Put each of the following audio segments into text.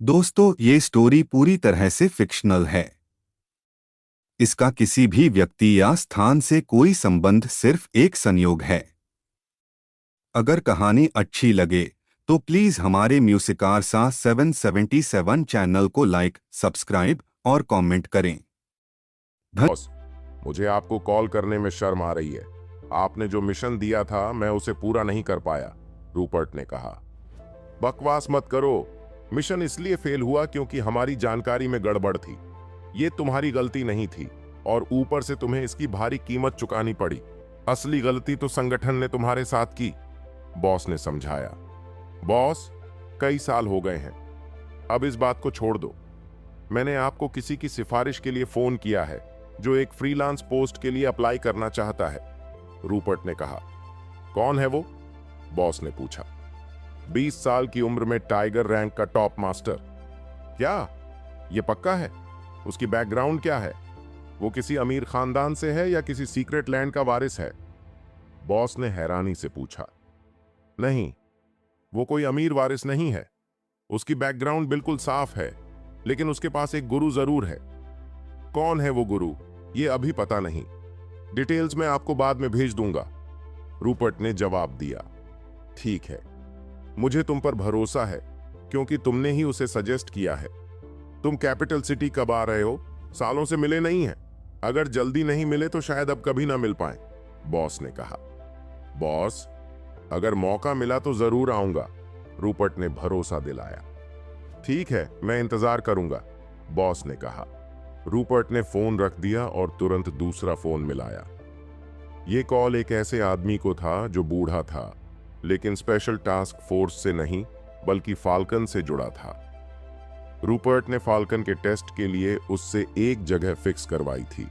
दोस्तों, ये स्टोरी पूरी तरह से फिक्शनल है। इसका किसी भी व्यक्ति या स्थान से कोई संबंध, सिर्फ एक संयोग है। अगर कहानी अच्छी लगे तो प्लीज हमारे म्यूसिकारसा 777 चैनल को लाइक, सब्सक्राइब और कमेंट करें। बॉस, मुझे आपको कॉल करने में शर्म आ रही है। आपने जो मिशन दिया था मैं उसे पूरा नहीं कर पाया, रूपर्ट ने कहा। बकवास मत करो। मिशन इसलिए फेल हुआ क्योंकि हमारी जानकारी में गड़बड़ थी। ये तुम्हारी गलती नहीं थी और ऊपर से तुम्हें इसकी भारी कीमत चुकानी पड़ी। असली गलती तो संगठन ने तुम्हारे साथ की, बॉस ने समझाया। बॉस, कई साल हो गए हैं, अब इस बात को छोड़ दो। मैंने आपको किसी की सिफारिश के लिए फोन किया है जो एक फ्रीलांस पोस्ट के लिए अप्लाई करना चाहता है, रूपर्ट ने कहा। कौन है वो? बॉस ने पूछा। 20 साल की उम्र में टाइगर रैंक का टॉप मास्टर। क्या यह पक्का है? उसकी बैकग्राउंड क्या है? वो किसी अमीर खानदान से है या किसी सीक्रेट लैंड का वारिस है? बॉस ने हैरानी से पूछा। नहीं, वो कोई अमीर वारिस नहीं है। उसकी बैकग्राउंड बिल्कुल साफ है, लेकिन उसके पास एक गुरु जरूर है। कौन है वो गुरु, ये अभी पता नहीं। डिटेल्स मैं आपको बाद में भेज दूंगा, रूपर्ट ने जवाब दिया। ठीक है, मुझे तुम पर भरोसा है क्योंकि तुमने ही उसे सजेस्ट किया है। तुम कैपिटल सिटी कब आ रहे हो? सालों से मिले नहीं हैं। अगर जल्दी नहीं मिले तो शायद अब कभी ना मिल पाए, बॉस ने कहा। बॉस, अगर मौका मिला तो जरूर आऊंगा, रूपर्ट ने भरोसा दिलाया। ठीक है, मैं इंतजार करूंगा, बॉस ने कहा। रूपर्ट ने फोन रख दिया और तुरंत दूसरा फोन मिलाया। यह कॉल एक ऐसे आदमी को था जो बूढ़ा था, लेकिन स्पेशल टास्क फोर्स से नहीं बल्कि फाल्कन से जुड़ा था। रूपर्ट ने फाल्कन के टेस्ट के लिए उससे एक जगह फिक्स करवाई थी।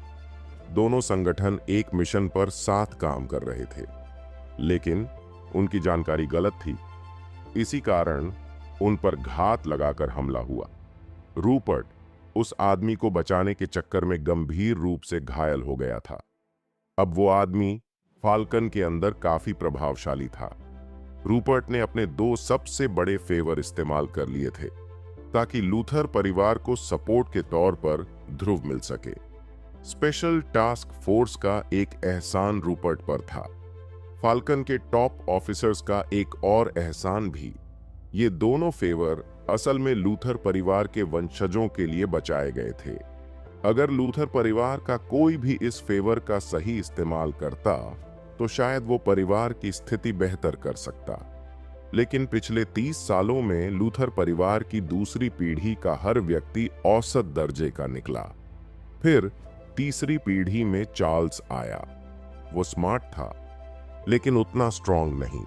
दोनों संगठन एक मिशन पर साथ काम कर रहे थे, लेकिन उनकी जानकारी गलत थी। इसी कारण उन पर घात लगाकर हमला हुआ। रूपर्ट उस आदमी को बचाने के चक्कर में गंभीर रूप से घायल हो गया था। अब वो आदमी फाल्कन के अंदर काफी प्रभावशाली था। रूपर्ट ने अपने 2 सबसे बड़े फेवर इस्तेमाल कर लिए थे ताकि लूथर परिवार को सपोर्ट के तौर पर ध्रुव मिल सके। स्पेशल टास्क फोर्स का एक एहसान रूपर्ट पर था, फाल्कन के टॉप ऑफिसर्स का एक और एहसान भी। ये दोनों फेवर असल में लूथर परिवार के वंशजों के लिए बचाए गए थे। अगर लूथर परिवार का कोई भी इस फेवर का सही इस्तेमाल करता तो शायद वो परिवार की स्थिति बेहतर कर सकता। लेकिन पिछले 30 सालों में लूथर परिवार की दूसरी पीढ़ी का हर व्यक्ति औसत दर्जे का निकला। फिर तीसरी पीढ़ी में चार्ल्स आया। वो स्मार्ट था, लेकिन उतना स्ट्रांग नहीं।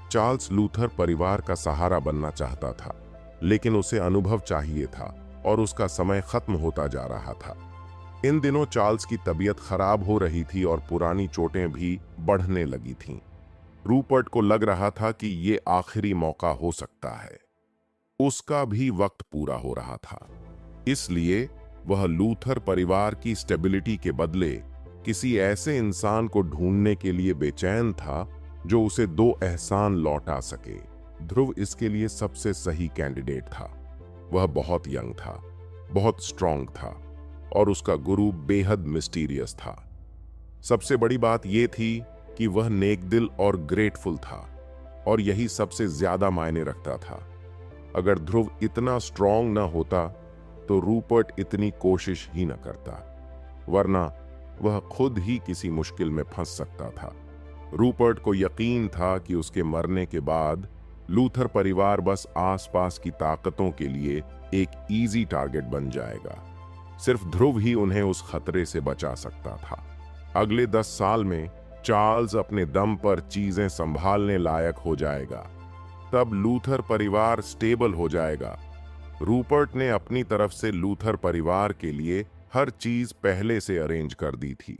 चार्ल्स लूथर परिवार का सहारा बनना चाहता था, लेकिन उसे अनुभव चाहिए था और उसका समय खत्म होता जा रहा था। इन दिनों चार्ल्स की तबीयत खराब हो रही थी और पुरानी चोटें भी बढ़ने लगी थीं। रूपर्ट को लग रहा था कि ये आखिरी मौका हो सकता है। उसका भी वक्त पूरा हो रहा था, इसलिए वह लूथर परिवार की स्टेबिलिटी के बदले किसी ऐसे इंसान को ढूंढने के लिए बेचैन था जो उसे 2 एहसान लौटा सके। ध्रुव इसके लिए सबसे सही कैंडिडेट था। वह बहुत यंग था, बहुत स्ट्रांग था और उसका गुरु बेहद मिस्टीरियस था। सबसे बड़ी बात यह थी कि वह नेक दिल और ग्रेटफुल था, और यही सबसे ज्यादा मायने रखता था। अगर ध्रुव इतना स्ट्रांग न होता तो रूपर्ट इतनी कोशिश ही न करता, वरना वह खुद ही किसी मुश्किल में फंस सकता था। रूपर्ट को यकीन था कि उसके मरने के बाद लूथर परिवार बस आसपास की ताकतों के लिए एक इजी टारगेट बन जाएगा। सिर्फ ध्रुव ही उन्हें उस खतरे से बचा सकता था। अगले 10 साल में चार्ल्स अपने दम पर चीजें संभालने लायक हो जाएगा। तब लूथर परिवार स्टेबल हो जाएगा। रूपर्ट ने अपनी तरफ से लूथर परिवार के लिए हर चीज पहले से अरेंज कर दी थी।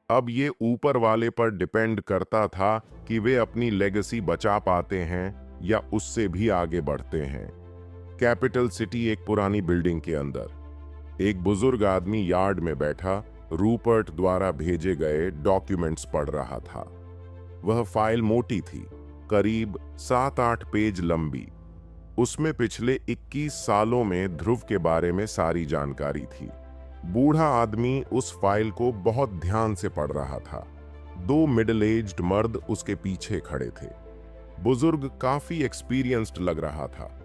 अब ये ऊपर वाले पर डिपेंड करता था कि वे अपनी लेगेसी बचा पाते हैं या उससे भी आगे बढ़ते हैं। कैपिटल सिटी एक पुरानी बिल्डिंग के अंदर एक बुजुर्ग आदमी यार्ड में बैठा रूपर्ट द्वारा भेजे गए डॉक्यूमेंट्स पढ़ रहा था। वह फाइल मोटी थी, करीब 7-8 पेज लंबी। उसमें पिछले 21 सालों में ध्रुव के बारे में सारी जानकारी थी। बूढ़ा आदमी उस फाइल को बहुत ध्यान से पढ़ रहा था। 2 मिडिल एज्ड मर्द उसके पीछे खड़े थे। बुजुर्ग काफी एक्सपीरियंस्ड लग रहा था।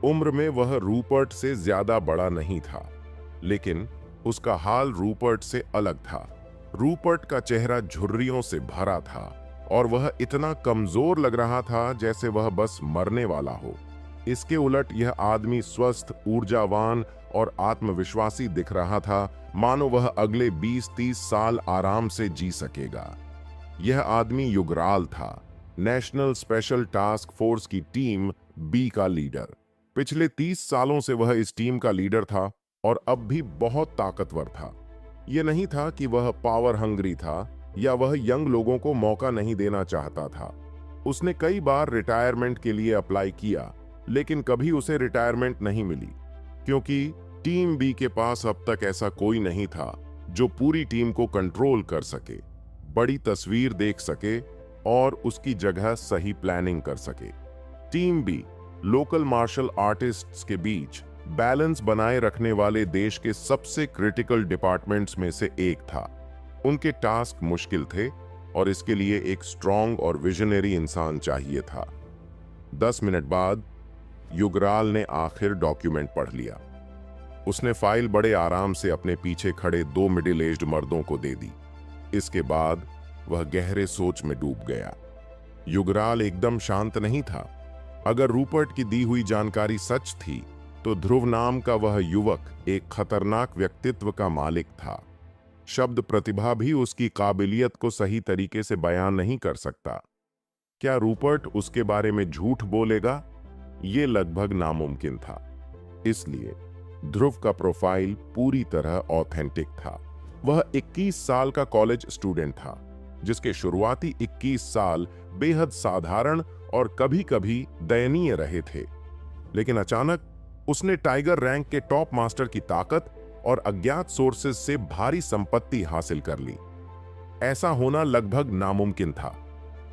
उम्र में वह रूपर्ट से ज्यादा बड़ा नहीं था, लेकिन उसका हाल रूपर्ट से अलग था। रूपर्ट का चेहरा झुर्रियों से भरा था और वह इतना कमजोर लग रहा था जैसे वह बस मरने वाला हो। इसके उलट यह आदमी स्वस्थ, ऊर्जावान और आत्मविश्वासी दिख रहा था, मानो वह अगले 20-30 साल आराम से जी सकेगा। यह आदमी युगराल था, नेशनल स्पेशल टास्क फोर्स की टीम बी का लीडर। पिछले 30 सालों से वह इस टीम का लीडर था और अब भी बहुत ताकतवर था। यह नहीं था कि वह पावर हंग्री था या वह यंग लोगों को मौका नहीं देना चाहता था। उसने कई बार रिटायरमेंट के लिए अप्लाई किया, लेकिन कभी उसे रिटायरमेंट नहीं मिली, क्योंकि टीम बी के पास अब तक ऐसा कोई नहीं था जो पूरी टीम को कंट्रोल कर सके, बड़ी तस्वीर देख सके और उसकी जगह सही प्लानिंग कर सके। Team B local martial artists के बीच बैलेंस बनाए रखने वाले देश के सबसे क्रिटिकल डिपार्टमेंट्स में से एक था। उनके टास्क मुश्किल थे और इसके लिए एक स्ट्रॉन्ग और विजनरी इंसान चाहिए था। 10 मिनट बाद युगराल ने आखिर डॉक्यूमेंट पढ़ लिया। उसने फाइल बड़े आराम से अपने पीछे खड़े 2 मिडिल एज्ड मर्दों को दे दी। इसके बाद वह गहरे सोच में डूब गया। युगराल एकदम शांत नहीं था। अगर रूपर्ट की दी हुई जानकारी सच थी, तो ध्रुव नाम का वह युवक एक खतरनाक व्यक्तित्व का मालिक था। शब्द प्रतिभा भी उसकी काबिलियत को सही तरीके से बयान नहीं कर सकता। क्या रूपर्ट उसके बारे में झूठ बोलेगा? ये लगभग नामुमकिन था। इसलिए ध्रुव का प्रोफाइल पूरी तरह ऑथेंटिक था। वह 21 साल का कॉलेज स्टूडेंट था, जिसके शुरुआती 21 साल बेहद साधारण और कभी-कभी दयनीय रहे थे। लेकिन अचानक उसने टाइगर रैंक के टॉप मास्टर की ताकत और अज्ञात सोर्सेज से भारी संपत्ति हासिल कर ली। ऐसा होना लगभग नामुमकिन था।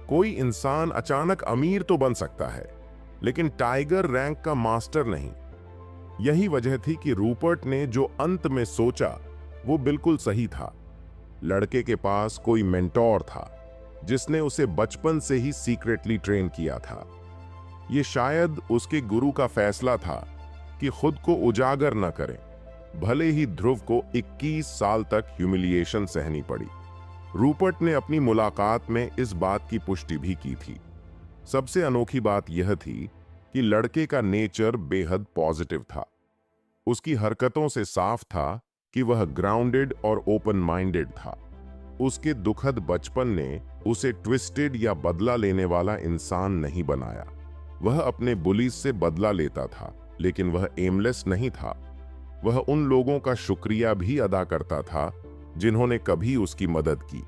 कोई इंसान अचानक अमीर तो बन सकता है, लेकिन टाइगर रैंक का मास्टर नहीं। यही वजह थी कि रूपर्ट ने जो अंत में सोचा वो बिल्कुल सही था। लड़के के पास कोई मेंटोर था जिसने उसे बचपन से ही सीक्रेटली ट्रेन किया था। ये शायद उसके गुरु का फैसला था कि खुद को उजागर न करें, भले ही ध्रुव को 21 साल तक ह्यूमिलिएशन सहनी पड़ी। रूपर्ट ने अपनी मुलाकात में इस बात की पुष्टि भी की थी। सबसे अनोखी बात यह थी कि लड़के का नेचर बेहद पॉजिटिव था। उसकी हरकतों से साफ था कि वह ग्राउंडेड और ओपन माइंडेड था। उसके दुखद बचपन ने उसे ट्विस्टेड या बदला लेने वाला इंसान नहीं बनाया। वह अपने बुलीज से बदला लेता था, लेकिन वह एमलेस नहीं था। वह उन लोगों का शुक्रिया भी अदा करता था जिन्होंने कभी उसकी मदद की।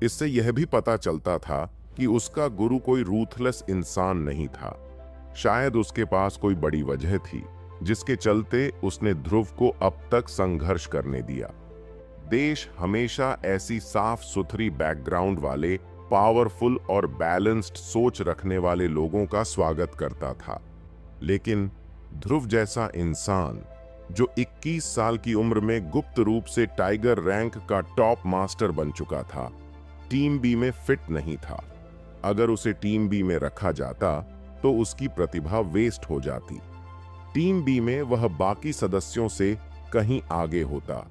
इससे यह भी पता चलता था कि उसका गुरु कोई रूथलेस इंसान नहीं था। शायद उसके पास कोई बड़ी वजह थी जिसके चलते उसने ध्रुव को अब तक संघर्ष करने दिया। देश हमेशा ऐसी साफ सुथरी बैकग्राउंड वाले, पावरफुल और बैलेंस्ड सोच रखने वाले लोगों का स्वागत करता था, लेकिन ध्रुव जैसा इंसान जो 21 साल की उम्र में गुप्त रूप से टाइगर रैंक का टॉप मास्टर बन चुका था, टीम बी में फिट नहीं था। अगर उसे टीम बी में रखा जाता तो उसकी प्रतिभा वेस्ट हो जाती। टीम बी में वह बाकी सदस्यों से कहीं आगे होता।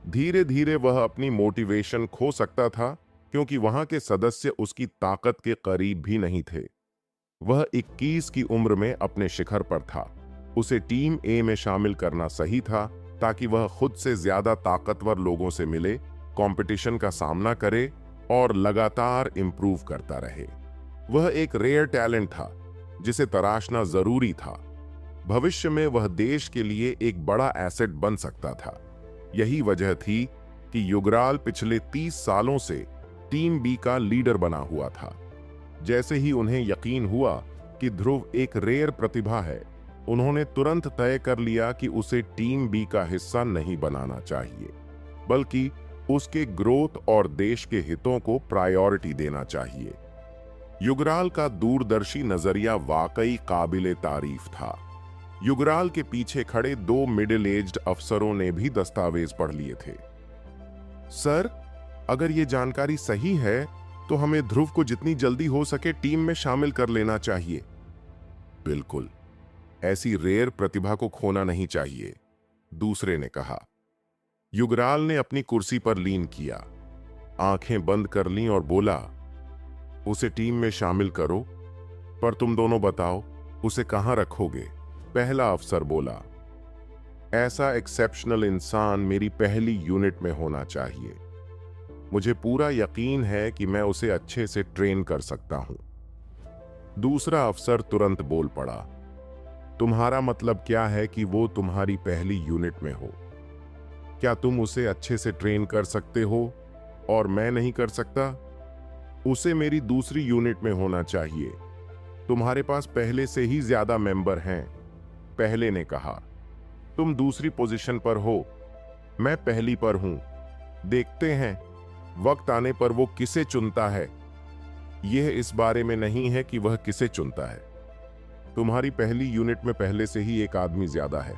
धीरे धीरे वह अपनी मोटिवेशन खो सकता था, क्योंकि वहां के सदस्य उसकी ताकत के करीब भी नहीं थे। वह 21 की उम्र में अपने शिखर पर था। उसे टीम ए में शामिल करना सही था, ताकि वह खुद से ज्यादा ताकतवर लोगों से मिले, कंपटीशन का सामना करे और लगातार इंप्रूव करता रहे। वह एक रेयर टैलेंट था जिसे तराशना जरूरी था। भविष्य में वह देश के लिए एक बड़ा एसेट बन सकता था। यही वजह थी कि युगराल पिछले 30 सालों से टीम बी का लीडर बना हुआ था। जैसे ही उन्हें यकीन हुआ कि ध्रुव एक रेयर प्रतिभा है, उन्होंने तुरंत तय कर लिया कि उसे टीम बी का हिस्सा नहीं बनाना चाहिए, बल्कि उसके ग्रोथ और देश के हितों को प्रायोरिटी देना चाहिए। युगराल का दूरदर्शी नजरिया वाकई काबिले तारीफ था। युगराल के पीछे खड़े 2 मिडिल एज्ड अफसरों ने भी दस्तावेज पढ़ लिए थे। सर, अगर ये जानकारी सही है तो हमें ध्रुव को जितनी जल्दी हो सके टीम में शामिल कर लेना चाहिए। बिल्कुल, ऐसी रेयर प्रतिभा को खोना नहीं चाहिए, दूसरे ने कहा। युगराल ने अपनी कुर्सी पर लीन किया, आंखें बंद कर लीं और बोला, उसे टीम में शामिल करो, पर तुम दोनों बताओ उसे कहां रखोगे? पहला अफसर बोला, ऐसा एक्सेप्शनल इंसान मेरी पहली यूनिट में होना चाहिए। मुझे पूरा यकीन है कि मैं उसे अच्छे से ट्रेन कर सकता हूं। दूसरा अफसर तुरंत बोल पड़ा, तुम्हारा मतलब क्या है कि वो तुम्हारी पहली यूनिट में हो? क्या तुम उसे अच्छे से ट्रेन कर सकते हो और मैं नहीं कर सकता? उसे मेरी दूसरी यूनिट में होना चाहिए। तुम्हारे पास पहले से ही ज्यादा मेंबर हैं, पहले ने कहा। तुम दूसरी पोजीशन पर हो, मैं पहली पर हूं। देखते हैं वक्त आने पर वो किसे चुनता है। यह इस बारे में नहीं है कि वह किसे चुनता है। तुम्हारी पहली यूनिट में पहले से ही एक आदमी ज्यादा है,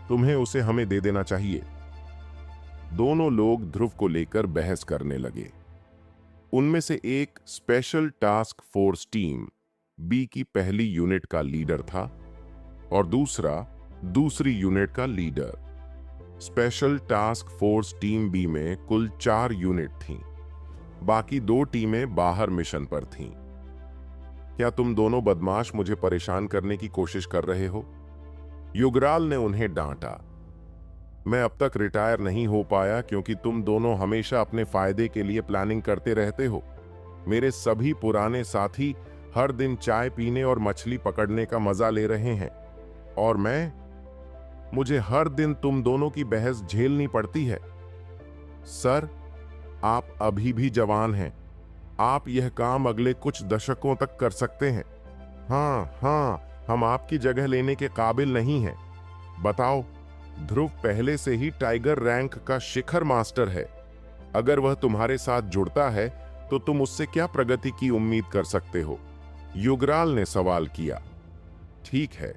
तुम्हें उसे हमें दे देना चाहिए। दोनों लोग ध्रुव को लेकर बहस करने लगे। उनमें से एक special task force team B की पहली यूनिट का लीडर था और दूसरा दूसरी यूनिट का leader. Special task force team B में कुल 4 यूनिट थीं। बाकी 2 टीमें बाहर मिशन पर थीं। क्या तुम दोनों बदमाश मुझे परेशान करने की कोशिश कर रहे हो? युगराल ने उन्हें डांटा। मैं अब तक रिटायर नहीं हो पाया क्योंकि तुम दोनों हमेशा अपने फायदे के लिए प्लानिंग करते रहते हो। मेरे सभी पुराने साथी हर दिन चाय पीने और मछली पकड़ने का मजा ले रहे हैं और मुझे हर दिन तुम दोनों की बहस झेलनी पड़ती है। सर, आप अभी भी जवान हैं। आप यह काम अगले कुछ दशकों तक कर सकते हैं। हाँ, हम आपकी जगह लेने के काबिल नहीं हैं। बताओ, ध्रुव पहले से ही टाइगर रैंक का शिखर मास्टर है। अगर वह तुम्हारे साथ जुड़ता है तो तुम उससे क्या प्रगति की उम्मीद कर सकते हो? युगराल ने सवाल किया। ठीक है,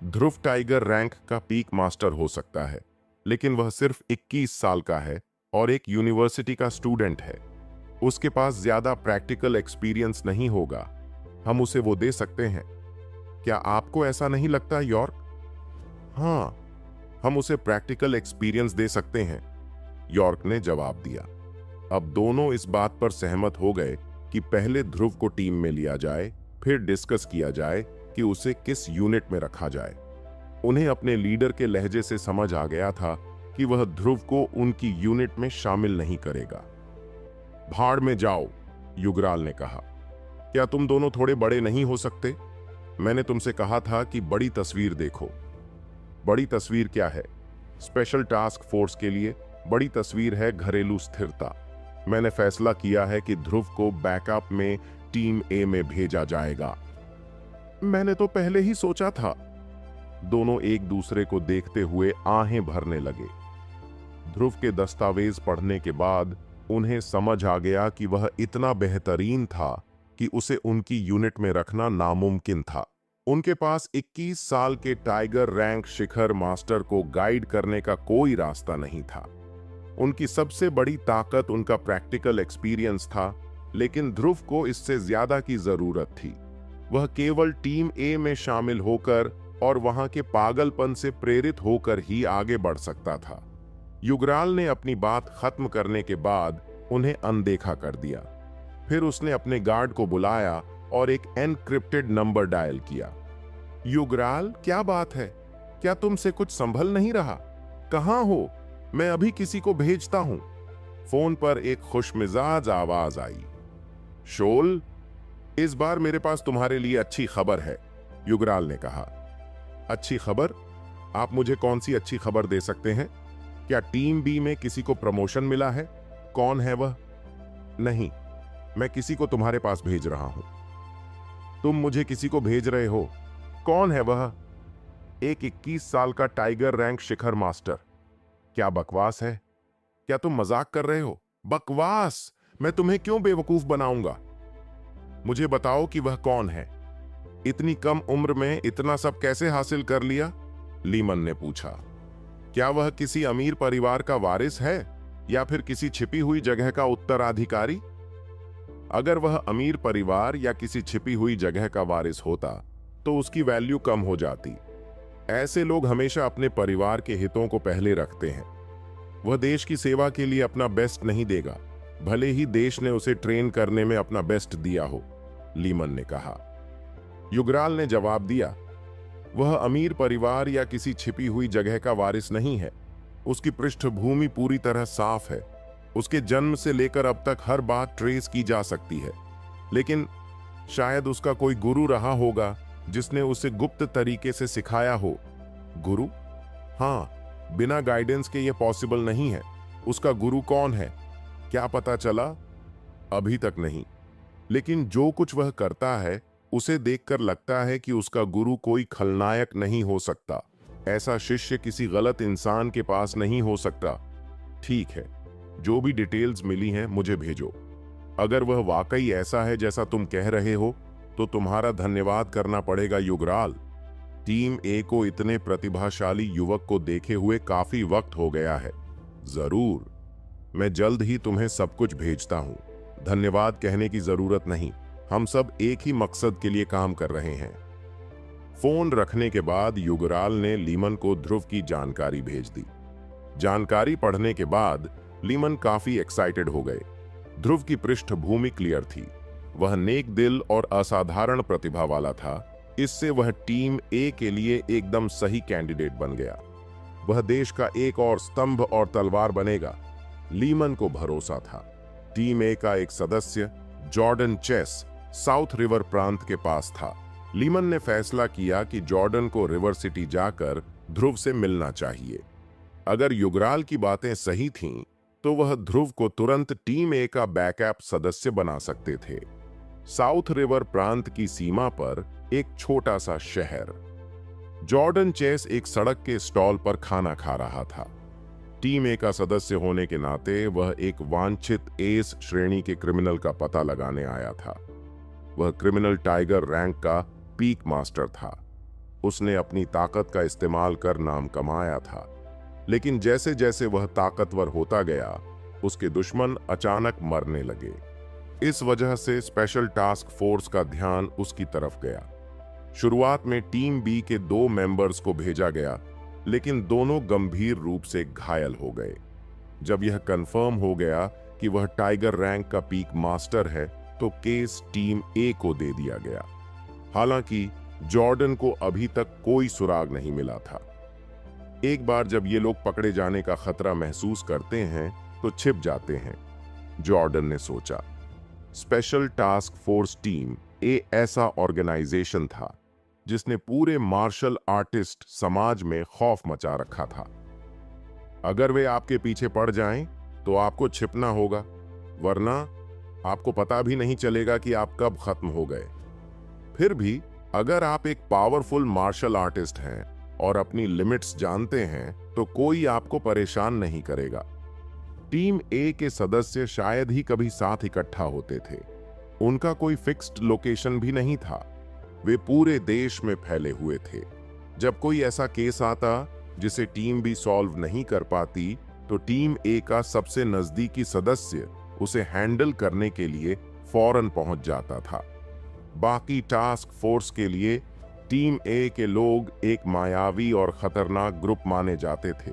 ध्रुव टाइगर रैंक का पीक मास्टर हो सकता है, लेकिन वह सिर्फ 21 साल का है और एक यूनिवर्सिटी का स्टूडेंट है। उसके पास ज्यादा प्रैक्टिकल एक्सपीरियंस नहीं होगा। हम उसे वो दे सकते हैं। क्या आपको ऐसा नहीं लगता, यॉर्क? हाँ, हम उसे प्रैक्टिकल एक्सपीरियंस दे सकते हैं, यॉर्क ने जवाब दिया। अब दोनों इस बात पर सहमत हो गए कि पहले ध्रुव को टीम में लिया जाए, फिर डिस्कस किया जाए कि उसे किस यूनिट में रखा जाए। उन्हें अपने लीडर के लहजे से समझ आ गया था कि वह ध्रुव को उनकी यूनिट में शामिल नहीं करेगा। भाड़ में जाओ, युगराल ने कहा। क्या तुम दोनों थोड़े बड़े नहीं हो सकते? मैंने तुमसे कहा था कि बड़ी तस्वीर देखो। बड़ी तस्वीर क्या है? स्पेशल टास्क फोर्स के लिए बड़ी तस्वीर है घरेलू स्थिरता। मैंने फैसला किया है कि ध्रुव को बैकअप में टीम ए में भेजा जाएगा। मैंने तो पहले ही सोचा था। दोनों एक दूसरे को देखते हुए आहें भरने लगे। ध्रुव के दस्तावेज पढ़ने के बाद उन्हें समझ आ गया कि वह इतना बेहतरीन था कि उसे उनकी यूनिट में रखना नामुमकिन था। उनके पास 21 साल के टाइगर रैंक शिखर मास्टर को गाइड करने का कोई रास्ता नहीं था। उनकी सबसे बड़ी ताकत उनका प्रैक्टिकल एक्सपीरियंस था, लेकिन ध्रुव को इससे ज्यादा की जरूरत थी। वह केवल टीम ए में शामिल होकर और वहां के पागलपन से प्रेरित होकर ही आगे बढ़ सकता था। युगराल ने अपनी बात खत्म करने के बाद उन्हें अनदेखा कर दिया। फिर उसने अपने गार्ड को बुलाया और एक एनक्रिप्टेड नंबर डायल किया। युगराल, क्या बात है? क्या तुमसे कुछ संभल नहीं रहा? कहां हो? मैं अभी किसी को भेजता हूं। फोन पर एक खुशमिजाज आवाज आई। शोल, इस बार मेरे पास तुम्हारे लिए अच्छी खबर है, युगराल ने कहा। अच्छी खबर? आप मुझे कौन सी अच्छी खबर दे सकते हैं? क्या टीम बी में किसी को प्रमोशन मिला है? कौन है वह? नहीं, मैं किसी को तुम्हारे पास भेज रहा हूं। तुम मुझे किसी को भेज रहे हो? कौन है वह? एक 21 साल का टाइगर रैंक शिखर मास्टर। क्या बकवास है? क्या तुम मजाक कर रहे हो? बकवास? मैं तुम्हें क्यों बेवकूफ बनाऊंगा? मुझे बताओ कि वह कौन है। इतनी कम उम्र में इतना सब कैसे हासिल कर लिया? लीमन ने पूछा। क्या वह किसी अमीर परिवार का वारिस है या फिर किसी छिपी हुई जगह का उत्तराधिकारी? अगर वह अमीर परिवार या किसी छिपी हुई जगह का वारिस होता तो उसकी वैल्यू कम हो जाती। ऐसे लोग हमेशा अपने परिवार के हितों को पहले रखते हैं। वह देश की सेवा के लिए अपना बेस्ट नहीं देगा, भले ही देश ने उसे ट्रेन करने में अपना बेस्ट दिया हो, लीमन ने कहा। युगराल ने जवाब दिया, वह अमीर परिवार या किसी छिपी हुई जगह का वारिस नहीं है। उसकी पृष्ठभूमि पूरी तरह साफ है। उसके जन्म से लेकर अब तक हर बात ट्रेस की जा सकती है। लेकिन शायद उसका कोई गुरु रहा होगा जिसने उसे गुप्त तरीके से सिखाया हो। गुरु? हाँ, बिना गाइडेंस के यह पॉसिबल नहीं है। उसका गुरु कौन है, क्या पता चला? अभी तक नहीं, लेकिन जो कुछ वह करता है उसे देखकर लगता है कि उसका गुरु कोई खलनायक नहीं हो सकता। ऐसा शिष्य किसी गलत इंसान के पास नहीं हो सकता। ठीक है, जो भी डिटेल्स मिली हैं मुझे भेजो। अगर वह वाकई ऐसा है जैसा तुम कह रहे हो तो तुम्हारा धन्यवाद करना पड़ेगा युगराल। टीम ए को इतने प्रतिभाशाली युवक को देखे हुए काफी वक्त हो गया है। जरूर, मैं जल्द ही तुम्हें सब कुछ भेजता हूं। धन्यवाद कहने की जरूरत नहीं, हम सब एक ही मकसद के लिए काम कर रहे हैं। फोन रखने के बाद युगराल ने लीमन को ध्रुव की जानकारी भेज दी। जानकारी पढ़ने के बाद लीमन काफी एक्साइटेड हो गए। ध्रुव की पृष्ठभूमि क्लियर थी। वह नेक दिल और असाधारण प्रतिभा वाला था। इससे वह टीम ए के लिए एकदम सही कैंडिडेट बन गया। वह देश का एक और स्तंभ और तलवार बनेगा। लीमन को भरोसा था। टीम ए का एक सदस्य जॉर्डन चेस साउथ रिवर प्रांत के पास था। लीमन ने फैसला किया कि जॉर्डन को रिवर सिटी जाकर ध्रुव से मिलना चाहिए। अगर युगराल की बातें सही थीं, तो वह ध्रुव को तुरंत टीम ए का बैकअप सदस्य बना सकते थे। साउथ रिवर प्रांत की सीमा पर एक छोटा सा शहर। जॉर्डन चेस एक सड़क के स्टॉल पर खाना खा रहा था। टीम ए का सदस्य होने के नाते वह एक वांछित एस श्रेणी के क्रिमिनल का पता लगाने आया था। वह क्रिमिनल टाइगर रैंक का पीक मास्टर था। उसने अपनी ताकत का इस्तेमाल कर नाम कमाया था। लेकिन जैसे जैसे वह ताकतवर होता गया, उसके दुश्मन अचानक मरने लगे। इस वजह से स्पेशल टास्क फोर्स का ध्यान उसकी तरफ गया। शुरुआत में टीम बी के 2 मेंबर्स को भेजा गया, लेकिन दोनों गंभीर रूप से घायल हो गए। जब यह कंफर्म हो गया कि वह टाइगर रैंक का पीक मास्टर है, तो केस टीम ए को दे दिया गया। हालांकि जॉर्डन को अभी तक कोई सुराग नहीं मिला था। एक बार जब ये लोग पकड़े जाने का खतरा महसूस करते हैं तो छिप जाते हैं, जॉर्डन ने सोचा। स्पेशल टास्क फोर्स टीम ए ऐसा ऑर्गेनाइजेशन था जिसने पूरे मार्शल आर्टिस्ट समाज में खौफ मचा रखा था। अगर वे आपके पीछे पड़ जाएं, तो आपको छिपना होगा, वरना आपको पता भी नहीं चलेगा कि आप कब खत्म हो गए। फिर भी अगर आप एक पावरफुल मार्शल आर्टिस्ट हैं और अपनी लिमिट्स जानते हैं, तो कोई आपको परेशान नहीं करेगा। टीम ए के सदस्य शायद ही कभी साथ इकट्ठा होते थे। उनका कोई फिक्स्ड लोकेशन भी नहीं था। वे पूरे देश में फैले हुए थे। जब कोई ऐसा केस आता जिसे टीम बी सॉल्व नहीं कर पाती, तो टीम ए का सबसे नजदीकी सदस्य उसे हैंडल करने के लिए फौरन पहुंच जाता था। बाकी टास्क फोर्स के लिए टीम ए के लोग एक मायावी और खतरनाक ग्रुप माने जाते थे।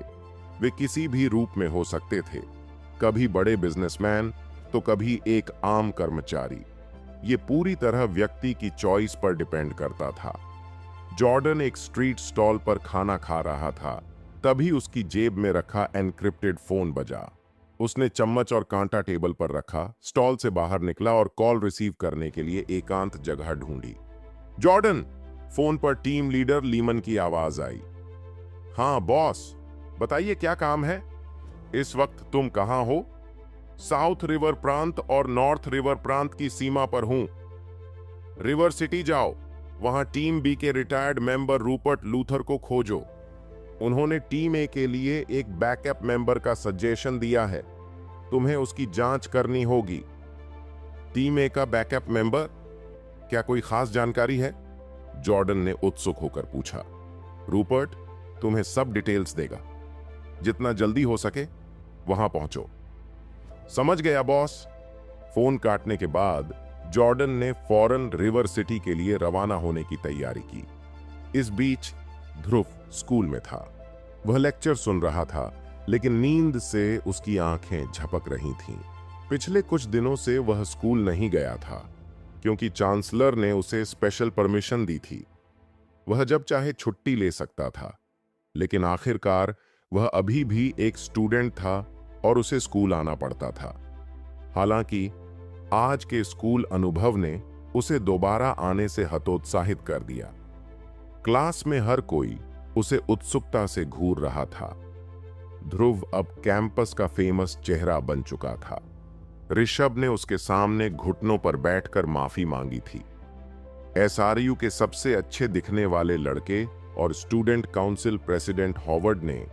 वे किसी भी रूप में हो सकते थे, कभी बड़े बिजनेसमैन तो कभी एक आम कर्मचारी। ये पूरी तरह व्यक्ति की चॉइस पर डिपेंड करता था। जॉर्डन एक स्ट्रीट स्टॉल पर खाना खा रहा था, तभी उसकी जेब में रखा एनक्रिप्टेड फोन बजा। उसने चम्मच और कांटा टेबल पर रखा, स्टॉल से बाहर निकला और कॉल रिसीव करने के लिए एकांत जगह ढूंढी। जॉर्डन! फोन पर टीम लीडर लीमन की आवाज आई। हाँ बॉस, बताइए क्या काम है? इस वक्त तुम कहां हो? साउथ रिवर प्रांत और नॉर्थ रिवर प्रांत की सीमा पर हूं। रिवर सिटी जाओ, वहां टीम बी के रिटायर्ड मेंबर रूपर्ट लूथर को खोजो। उन्होंने टीम ए के लिए एक बैकअप मेंबर का सजेशन दिया है। तुम्हें उसकी जांच करनी होगी। टीम ए का बैकअप मेंबर? क्या कोई खास जानकारी है? जॉर्डन ने उत्सुक होकर पूछा। रूपर्ट तुम्हें सब डिटेल्स देगा, जितना जल्दी हो सके वहां पहुंचो। समझ गया बॉस। फोन काटने के बाद जॉर्डन ने फौरन रिवर सिटी के लिए रवाना होने की तैयारी की। इस बीच ध्रुव स्कूल में था। वह लेक्चर सुन रहा था, लेकिन नींद से उसकी आंखें झपक रही थीं। पिछले कुछ दिनों से वह स्कूल नहीं गया था, क्योंकि चांसलर ने उसे स्पेशल परमिशन दी थी। वह जब चाहे छुट्टी ले सकता था, लेकिन आखिरकार वह अभी भी एक स्टूडेंट था और उसे स्कूल आना पड़ता था। हालांकि आज के स्कूल अनुभव ने उसे दोबारा आने से हतोत्साहित कर दिया। क्लास में हर कोई उसे उत्सुकता से घूर रहा था। ध्रुव अब कैंपस का फेमस चेहरा बन चुका था। ऋषभ ने उसके सामने घुटनों पर बैठकर माफी मांगी थी। एसआरयू के सबसे अच्छे दिखने वाले लड़के और स्टूडेंट काउंसिल प्रेसिडेंट हॉवर्ड ने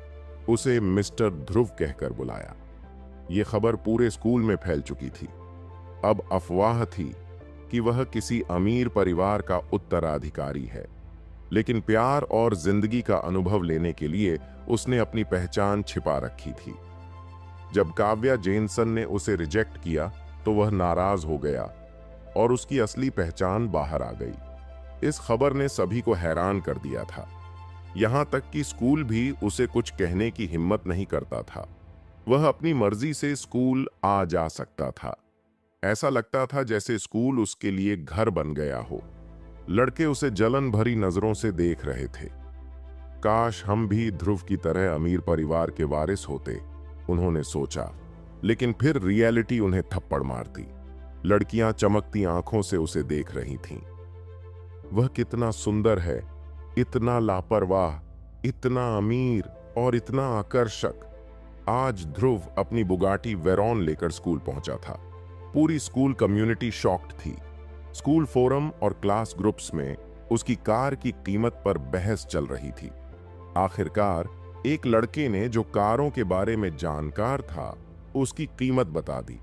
उसे मिस्टर ध्रुव कहकर बुलाया। यह खबर पूरे स्कूल में फैल चुकी थी। अब अफवाह थी कि वह किसी अमीर परिवार का उत्तराधिकारी है, लेकिन प्यार और जिंदगी का अनुभव लेने के लिए उसने अपनी पहचान छिपा रखी थी। जब काव्या जेनसन ने उसे रिजेक्ट किया तो वह नाराज हो गया और उसकी असली पहचान बाहर आ गई। इस खबर ने सभी को हैरान कर दिया था। यहां तक कि स्कूल भी उसे कुछ कहने की हिम्मत नहीं करता था। वह अपनी मर्जी से स्कूल आ जा सकता था। ऐसा लगता था जैसे स्कूल उसके लिए घर बन गया हो। लड़के उसे जलन भरी नजरों से देख रहे थे। काश हम भी ध्रुव की तरह अमीर परिवार के वारिस होते, उन्होंने सोचा। लेकिन फिर रियलिटी उन्हें थप्पड़ मारती। लड़कियां चमकती आंखों से उसे देख रही थीं। वह कितना सुंदर है, इतना लापरवाह, इतना अमीर और इतना आकर्षक। आज ध्रुव अपनी बुगाटी वेरॉन लेकर स्कूल पहुंचा था। पूरी स्कूल कम्युनिटी शॉक्ड थी। स्कूल फोरम और क्लास ग्रुप्स में उसकी कार की कीमत पर बहस चल रही थी। आखिरकार एक लड़के ने, जो कारों के बारे में जानकार था, उसकी कीमत बता दी।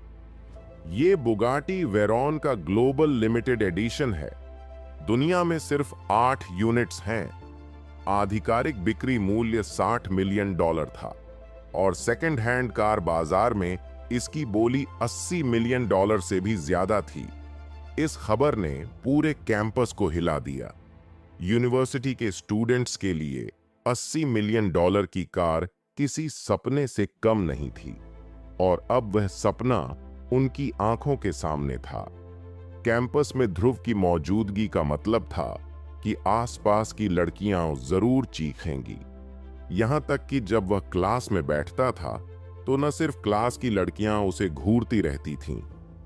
ये बुगाटी वेरॉन का ग्लोबल लिमिटेड एडिशन है। दुनिया में सिर्फ 8 यूनिट्स हैं। आधिकारिक बिक्री मूल्य $60 मिलियन था और सेकंड हैंड कार बाजार में इसकी बोली $80 मिलियन से भी ज्यादा थी। इस खबर ने पूरे कैंपस को हिला दिया। यूनिवर्सिटी के स्टूडेंट्स के लिए $80 मिलियन की कार किसी सपने से कम नहीं थी, और अब वह सपना उनकी आंखों के सामने था। कैंपस में ध्रुव की मौजूदगी का मतलब था कि आसपास की लड़कियां जरूर चीखेंगी। यहां तक कि जब वह क्लास में बैठता था तो न सिर्फ क्लास की लड़कियां उसे घूरती रहती थीं,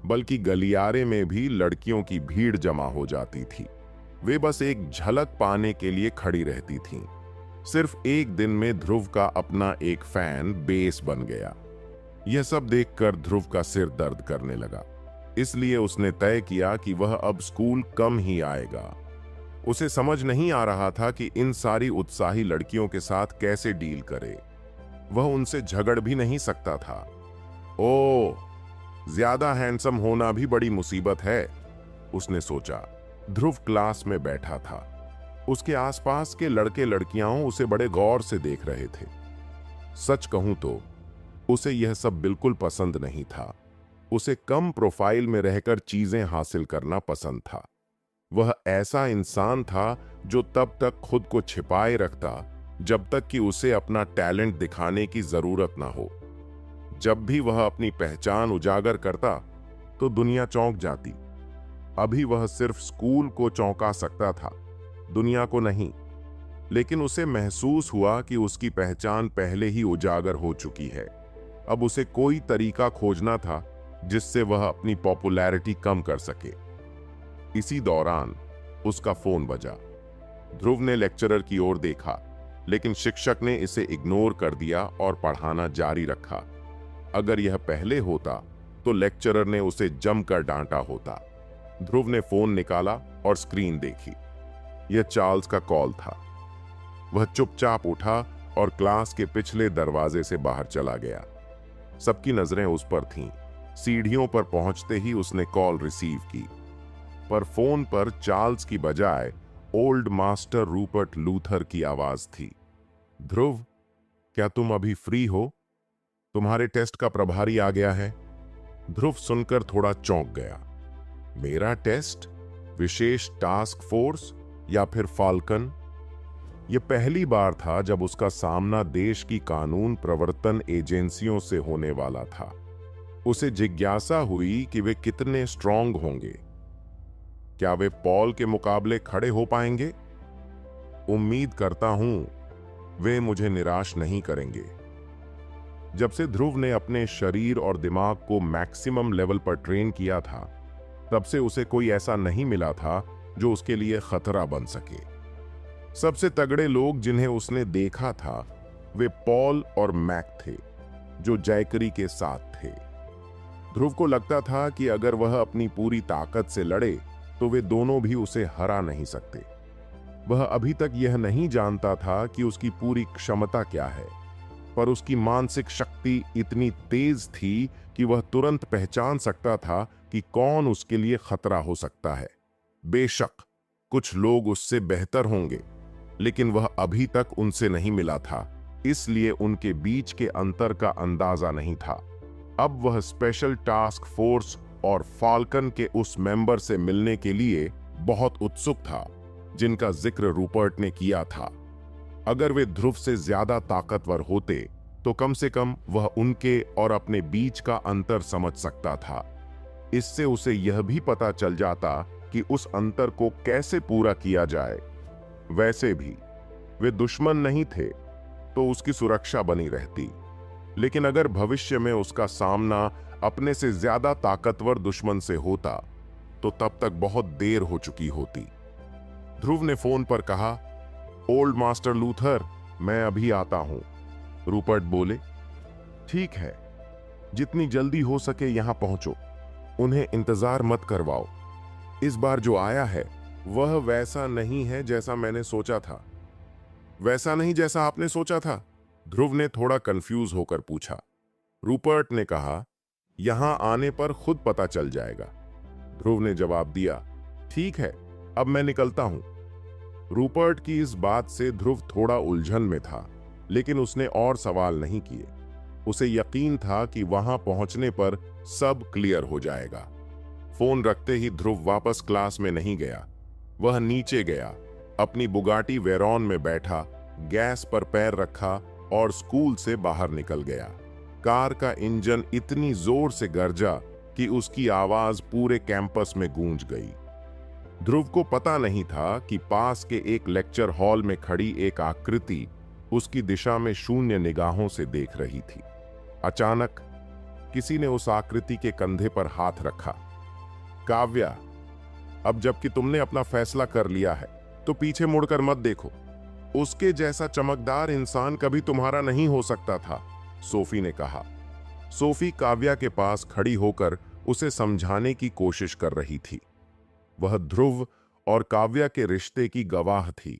बल्कि गलियारे में भी लड़कियों की भीड़ जमा हो जाती थी। वे बस एक झलक पाने के लिए खड़ी रहती थीं। सिर्फ एक दिन में ध्रुव का अपना एक फैन बेस बन गया। यह सब देखकर ध्रुव का सिर दर्द करने लगा। इसलिए उसने तय किया कि वह अब स्कूल कम ही आएगा। उसे समझ नहीं आ रहा था कि इन सारी उत्साही लड़कियों के साथ कैसे डील करे। वह उनसे झगड़ भी नहीं सकता था। ओह, ज्यादा हैंडसम होना भी बड़ी मुसीबत है, उसने सोचा। ध्रुव क्लास में बैठा था। उसके आसपास के लड़के लड़कियां उसे बड़े गौर से देख रहे थे। सच कहूं तो उसे यह सब बिल्कुल पसंद नहीं था। उसे कम प्रोफाइल में रहकर चीजें हासिल करना पसंद था। वह ऐसा इंसान था जो तब तक खुद को छिपाए रखता जब तक कि उसे अपना टैलेंट दिखाने की जरूरत ना हो। जब भी वह अपनी पहचान उजागर करता तो दुनिया चौंक जाती। अभी वह सिर्फ स्कूल को चौंका सकता था, दुनिया को नहीं। लेकिन उसे महसूस हुआ कि उसकी पहचान पहले ही उजागर हो चुकी है। अब उसे कोई तरीका खोजना था जिससे वह अपनी पॉपुलैरिटी कम कर सके। इसी दौरान उसका फोन बजा। ध्रुव ने लेक्चरर की ओर देखा, लेकिन शिक्षक ने इसे इग्नोर कर दिया और पढ़ाना जारी रखा। अगर यह पहले होता तो लेक्चरर ने उसे जमकर डांटा होता। ध्रुव ने फोन निकाला और स्क्रीन देखी। यह चार्ल्स का कॉल था। वह चुपचाप उठा और क्लास के पिछले दरवाजे से बाहर चला गया। सबकी नजरें उस पर थीं। सीढ़ियों पर पहुंचते ही उसने कॉल रिसीव की, पर फोन पर चार्ल्स की बजाय ओल्ड मास्टर रूपर्ट लूथर की आवाज थी। ध्रुव, क्या तुम अभी फ्री हो? तुम्हारे टेस्ट का प्रभारी आ गया है। ध्रुव सुनकर थोड़ा चौंक गया। मेरा टेस्ट? विशेष टास्क फोर्स या फिर फाल्कन? यह पहली बार था जब उसका सामना देश की कानून प्रवर्तन एजेंसियों से होने वाला था। उसे जिज्ञासा हुई कि वे कितने स्ट्रांग होंगे। क्या वे पॉल के मुकाबले खड़े हो पाएंगे? उम्मीद करता हूं वे मुझे निराश नहीं करेंगे। जब से ध्रुव ने अपने शरीर और दिमाग को मैक्सिमम लेवल पर ट्रेन किया था, तब से उसे कोई ऐसा नहीं मिला था जो उसके लिए खतरा बन सके। सबसे तगड़े लोग जिन्हें उसने देखा था वे पॉल और मैक थे, जो जैकरी के साथ थे। ध्रुव को लगता था कि अगर वह अपनी पूरी ताकत से लड़े तो वे दोनों भी उसे हरा नहीं सकते। वह अभी तक यह नहीं जानता था कि उसकी पूरी क्षमता क्या है, पर उसकी मानसिक शक्ति इतनी तेज थी कि वह तुरंत पहचान सकता था कि कौन उसके लिए खतरा हो सकता है। बेशक कुछ लोग उससे बेहतर होंगे, लेकिन वह अभी तक उनसे नहीं मिला था, इसलिए उनके बीच के अंतर का अंदाजा नहीं था। अब वह स्पेशल टास्क फोर्स और फाल्कन के उस मेंबर से मिलने के लिए बहुत उत्सुक था जिनका जिक्र रूपर्ट ने किया था। अगर वे ध्रुव से ज्यादा ताकतवर होते तो कम से कम वह उनके और अपने बीच का अंतर समझ सकता था। इससे उसे यह भी पता चल जाता कि उस अंतर को कैसे पूरा किया जाए। वैसे भी वे दुश्मन नहीं थे तो उसकी सुरक्षा बनी रहती, लेकिन अगर भविष्य में उसका सामना अपने से ज्यादा ताकतवर दुश्मन से होता तो तब तक बहुत देर हो चुकी होती। ध्रुव ने फोन पर कहा, ओल्ड मास्टर लूथर, मैं अभी आता हूं। रूपर्ट बोले, ठीक है, जितनी जल्दी हो सके यहां पहुंचो। उन्हें इंतजार मत करवाओ। इस बार जो आया है वह वैसा नहीं है जैसा मैंने सोचा था। वैसा नहीं जैसा आपने सोचा था? ध्रुव ने थोड़ा कंफ्यूज होकर पूछा। रूपर्ट ने कहा, यहां आने पर खुद पता चल जाएगा। ध्रुव ने जवाब दिया, ठीक है, अब मैं निकलता हूं। रूपर्ट की इस बात से ध्रुव थोड़ा उलझन में था, लेकिन उसने और सवाल नहीं किए। उसे यकीन था कि वहां पहुंचने पर सब क्लियर हो जाएगा। फोन रखते ही ध्रुव वापस क्लास में नहीं गया। वह नीचे गया, अपनी बुगाटी वेरॉन में बैठा, गैस पर पैर रखा और स्कूल से बाहर निकल गया। कार का इंजन इतनी जोर से गरजा कि उसकी आवाज पूरे कैंपस में गूंज गई। ध्रुव को पता नहीं था कि पास के एक लेक्चर हॉल में खड़ी एक आकृति उसकी दिशा में शून्य निगाहों से देख रही थी। अचानक किसी ने उस आकृति के कंधे पर हाथ रखा। काव्या, अब जबकि तुमने अपना फैसला कर लिया है तो पीछे मुड़कर मत देखो। उसके जैसा चमकदार इंसान कभी तुम्हारा नहीं हो सकता था, सोफी ने कहा। सोफी काव्या के पास खड़ी होकर उसे समझाने की कोशिश कर रही थी। वह ध्रुव और काव्या के रिश्ते की गवाह थी।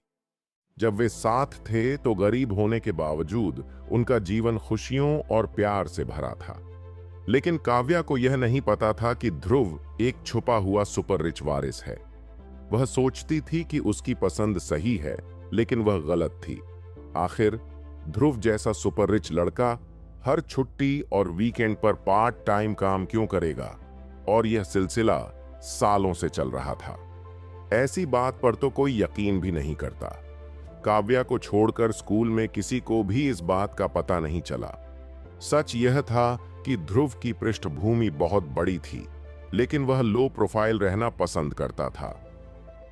जब वे साथ थे तो गरीब होने के बावजूद उनका जीवन खुशियों और प्यार से भरा था। लेकिन काव्या को यह नहीं पता था कि ध्रुव एक छुपा हुआ सुपर रिच वारिस है। वह सोचती थी कि उसकी पसंद सही है, लेकिन वह गलत थी। आखिर ध्रुव जैसा सुपर रिच लड़का हर छुट्टी और वीकेंड पर पार्ट टाइम काम क्यों करेगा? और यह सिलसिला सालों से चल रहा था। ऐसी बात पर तो कोई यकीन भी नहीं करता। काव्या को छोड़कर स्कूल में किसी को भी इस बात का पता नहीं चला। सच यह था कि ध्रुव की पृष्ठभूमि बहुत बड़ी थी, लेकिन वह लो प्रोफाइल रहना पसंद करता था।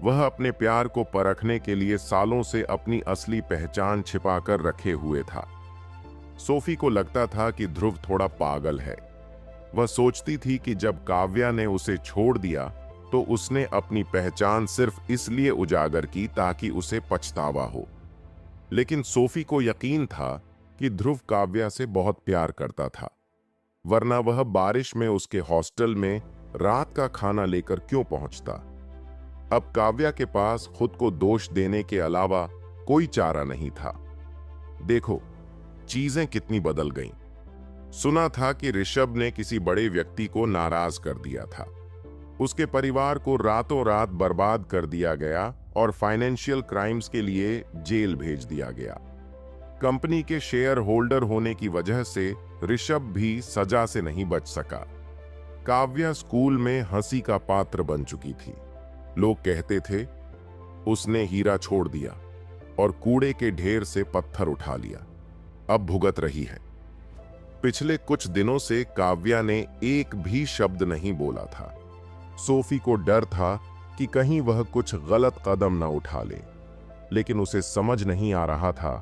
वह अपने प्यार को परखने के लिए सालों से अपनी असली पहचान छिपाकर रखे हुए था। सोफी को लगता था कि ध्रुव थोड़ा पागल है। वह सोचती थी कि जब काव्या ने उसे छोड़ दिया तो उसने अपनी पहचान सिर्फ इसलिए उजागर की ताकि उसे पछतावा हो। लेकिन सोफी को यकीन था कि ध्रुव काव्या से बहुत प्यार करता था, वरना वह बारिश में उसके हॉस्टल में रात का खाना लेकर क्यों पहुंचता। अब काव्या के पास खुद को दोष देने के अलावा कोई चारा नहीं था। देखो, चीजें कितनी बदल गईं। सुना था कि ऋषभ ने किसी बड़े व्यक्ति को नाराज कर दिया था। उसके परिवार को रातों रात बर्बाद कर दिया गया और फाइनेंशियल क्राइम्स के लिए जेल भेज दिया गया। कंपनी के शेयर होल्डर होने की वजह से ऋषभ भी सजा से नहीं बच सका। काव्या स्कूल में हंसी का पात्र बन चुकी थी। लोग कहते थे उसने हीरा छोड़ दिया और कूड़े के ढेर से पत्थर उठा लिया, अब भुगत रही है। पिछले कुछ दिनों से काव्या ने एक भी शब्द नहीं बोला था। सोफी को डर था कि कहीं वह कुछ गलत कदम न उठा ले, लेकिन उसे समझ नहीं आ रहा था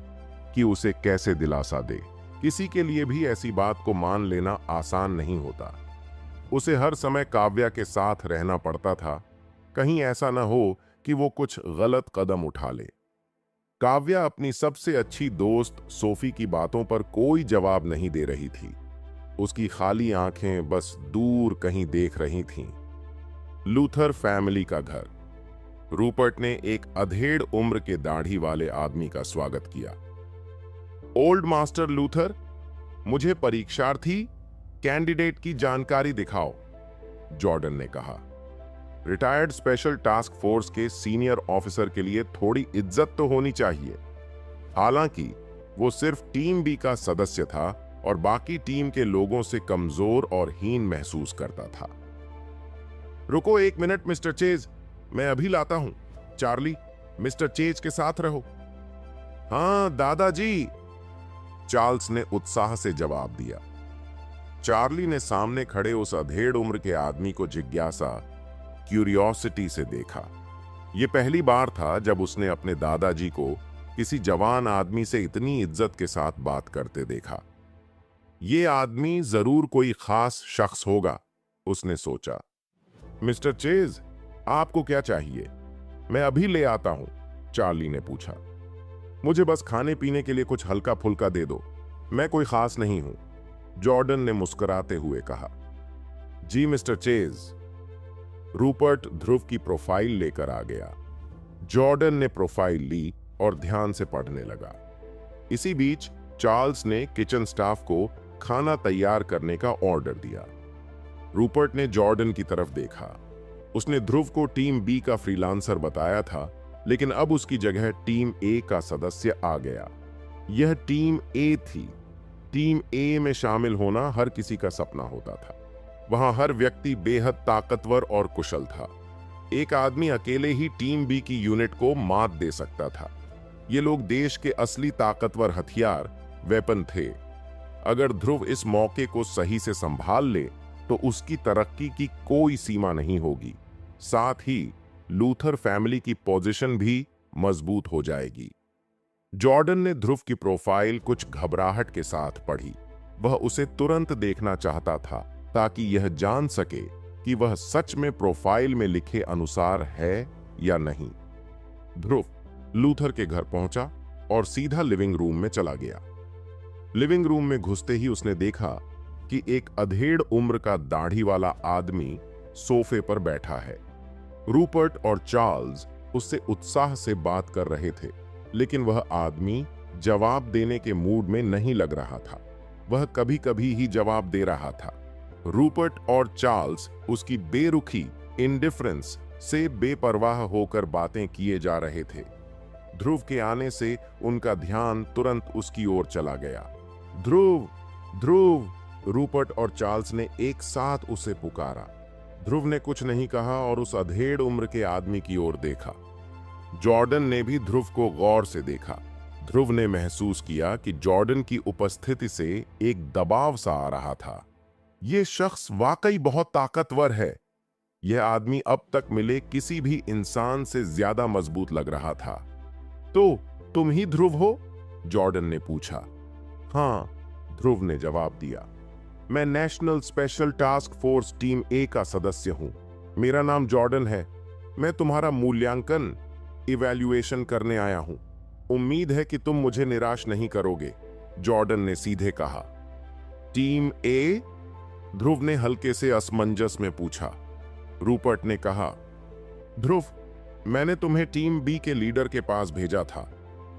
कि उसे कैसे दिलासा दे। किसी के लिए भी ऐसी बात को मान लेना आसान नहीं होता। उसे हर समय काव्या के साथ रहना पड़ता था, कहीं ऐसा न हो कि वो कुछ गलत कदम उठा ले। काव्या अपनी सबसे अच्छी दोस्त सोफी की बातों पर कोई जवाब नहीं दे रही थी। उसकी खाली आंखें बस दूर कहीं देख रही थीं। लूथर फैमिली का घर। रूपर्ट ने एक अधेड़ उम्र के दाढ़ी वाले आदमी का स्वागत किया। ओल्ड मास्टर लूथर, मुझे परीक्षार्थी कैंडिडेट की जानकारी दिखाओ, जॉर्डन ने कहा। रिटायर्ड स्पेशल टास्क फोर्स के सीनियर ऑफिसर के लिए थोड़ी इज्जत तो होनी चाहिए। हालांकि वो सिर्फ टीम बी का सदस्य था और बाकी टीम के लोगों से कमजोर और हीन महसूस करता था। रुको 1 मिनट मिस्टर चेज, मैं अभी लाता हूं। चार्ली, मिस्टर चेज के साथ रहो। हाँ दादाजी, चार्ल्स ने उत्साह से जवाब दिया। चार्ली ने सामने खड़े उस अधेड़ उम्र के आदमी को जिज्ञासा, क्यूरियोसिटी से देखा। यह पहली बार था जब उसने अपने दादाजी को किसी जवान आदमी से इतनी इज्जत के साथ बात करते देखा। यह आदमी जरूर कोई खास शख्स होगा, उसने सोचा। मिस्टर चेज, आपको क्या चाहिए? मैं अभी ले आता हूं, चार्ली ने पूछा। मुझे बस खाने पीने के लिए कुछ हल्का फुल्का दे दो, मैं कोई खास नहीं हूं, जॉर्डन ने मुस्कुराते हुए कहा। जी मिस्टर चेज। रूपर्ट ध्रुव की प्रोफाइल लेकर आ गया। जॉर्डन ने प्रोफाइल ली और ध्यान से पढ़ने लगा। इसी बीच चार्ल्स ने किचन स्टाफ को खाना तैयार करने का ऑर्डर दिया। रूपर्ट ने जॉर्डन की तरफ देखा। उसने ध्रुव को टीम बी का फ्रीलांसर बताया था, लेकिन अब उसकी जगह टीम ए का सदस्य आ गया। यह टीम ए थी। टीम ए में शामिल होना हर किसी का सपना होता था। वहां हर व्यक्ति बेहद ताकतवर और कुशल था। एक आदमी अकेले ही टीम बी की यूनिट को मात दे सकता था। ये लोग देश के असली ताकतवर हथियार, वेपन थे। अगर ध्रुव इस मौके को सही से संभाल ले तो उसकी तरक्की की कोई सीमा नहीं होगी। साथ ही लूथर फैमिली की पोजीशन भी मजबूत हो जाएगी। जॉर्डन ने ध्रुव की प्रोफाइल कुछ घबराहट के साथ पढ़ी। वह उसे तुरंत देखना चाहता था ताकि यह जान सके कि वह सच में प्रोफाइल में लिखे अनुसार है या नहीं। ध्रुव लूथर के घर पहुंचा और सीधा लिविंग रूम में चला गया। लिविंग रूम में घुसते ही उसने देखा कि एक अधेड़ उम्र का दाढ़ी वाला आदमी सोफे पर बैठा है। रूपर्ट और चार्ल्स उससे उत्साह से बात कर रहे थे, लेकिन वह आदमी जवाब देने के मूड में नहीं लग रहा था। वह कभी कभी ही जवाब दे रहा था। रूपर्ट और चार्ल्स उसकी बेरुखी, इंडिफरेंस से बेपरवाह होकर बातें किए जा रहे थे। ध्रुव के आने से उनका ध्यान तुरंत उसकी ओर चला गया। ध्रुव, ध्रुव, रूपर्ट और चार्ल्स ने एक साथ उसे पुकारा। ध्रुव ने कुछ नहीं कहा और उस अधेड़ उम्र के आदमी की ओर देखा। जॉर्डन ने भी ध्रुव को गौर से देखा। ध्रुव ने महसूस किया कि जॉर्डन की उपस्थिति से एक दबाव सा आ रहा था। यह शख्स वाकई बहुत ताकतवर है। यह आदमी अब तक मिले किसी भी इंसान से ज्यादा मजबूत लग रहा था। तो तुम ही ध्रुव हो? जॉर्डन ने पूछा। हाँ, ध्रुव ने जवाब दिया। मैं national special task force team A का सदस्य हूं। मेरा नाम जॉर्डन है। मैं तुम्हारा मूल्यांकन, इवैल्यूएशन करने आया हूं। उम्मीद है कि तुम मुझे निराश नहीं करोगे, जॉर्डन ने सीधे कहा। टीम ए? ध्रुव ने हल्के से असमंजस में पूछा। रूपर्ट ने कहा, ध्रुव, मैंने तुम्हें टीम बी के लीडर के पास भेजा था,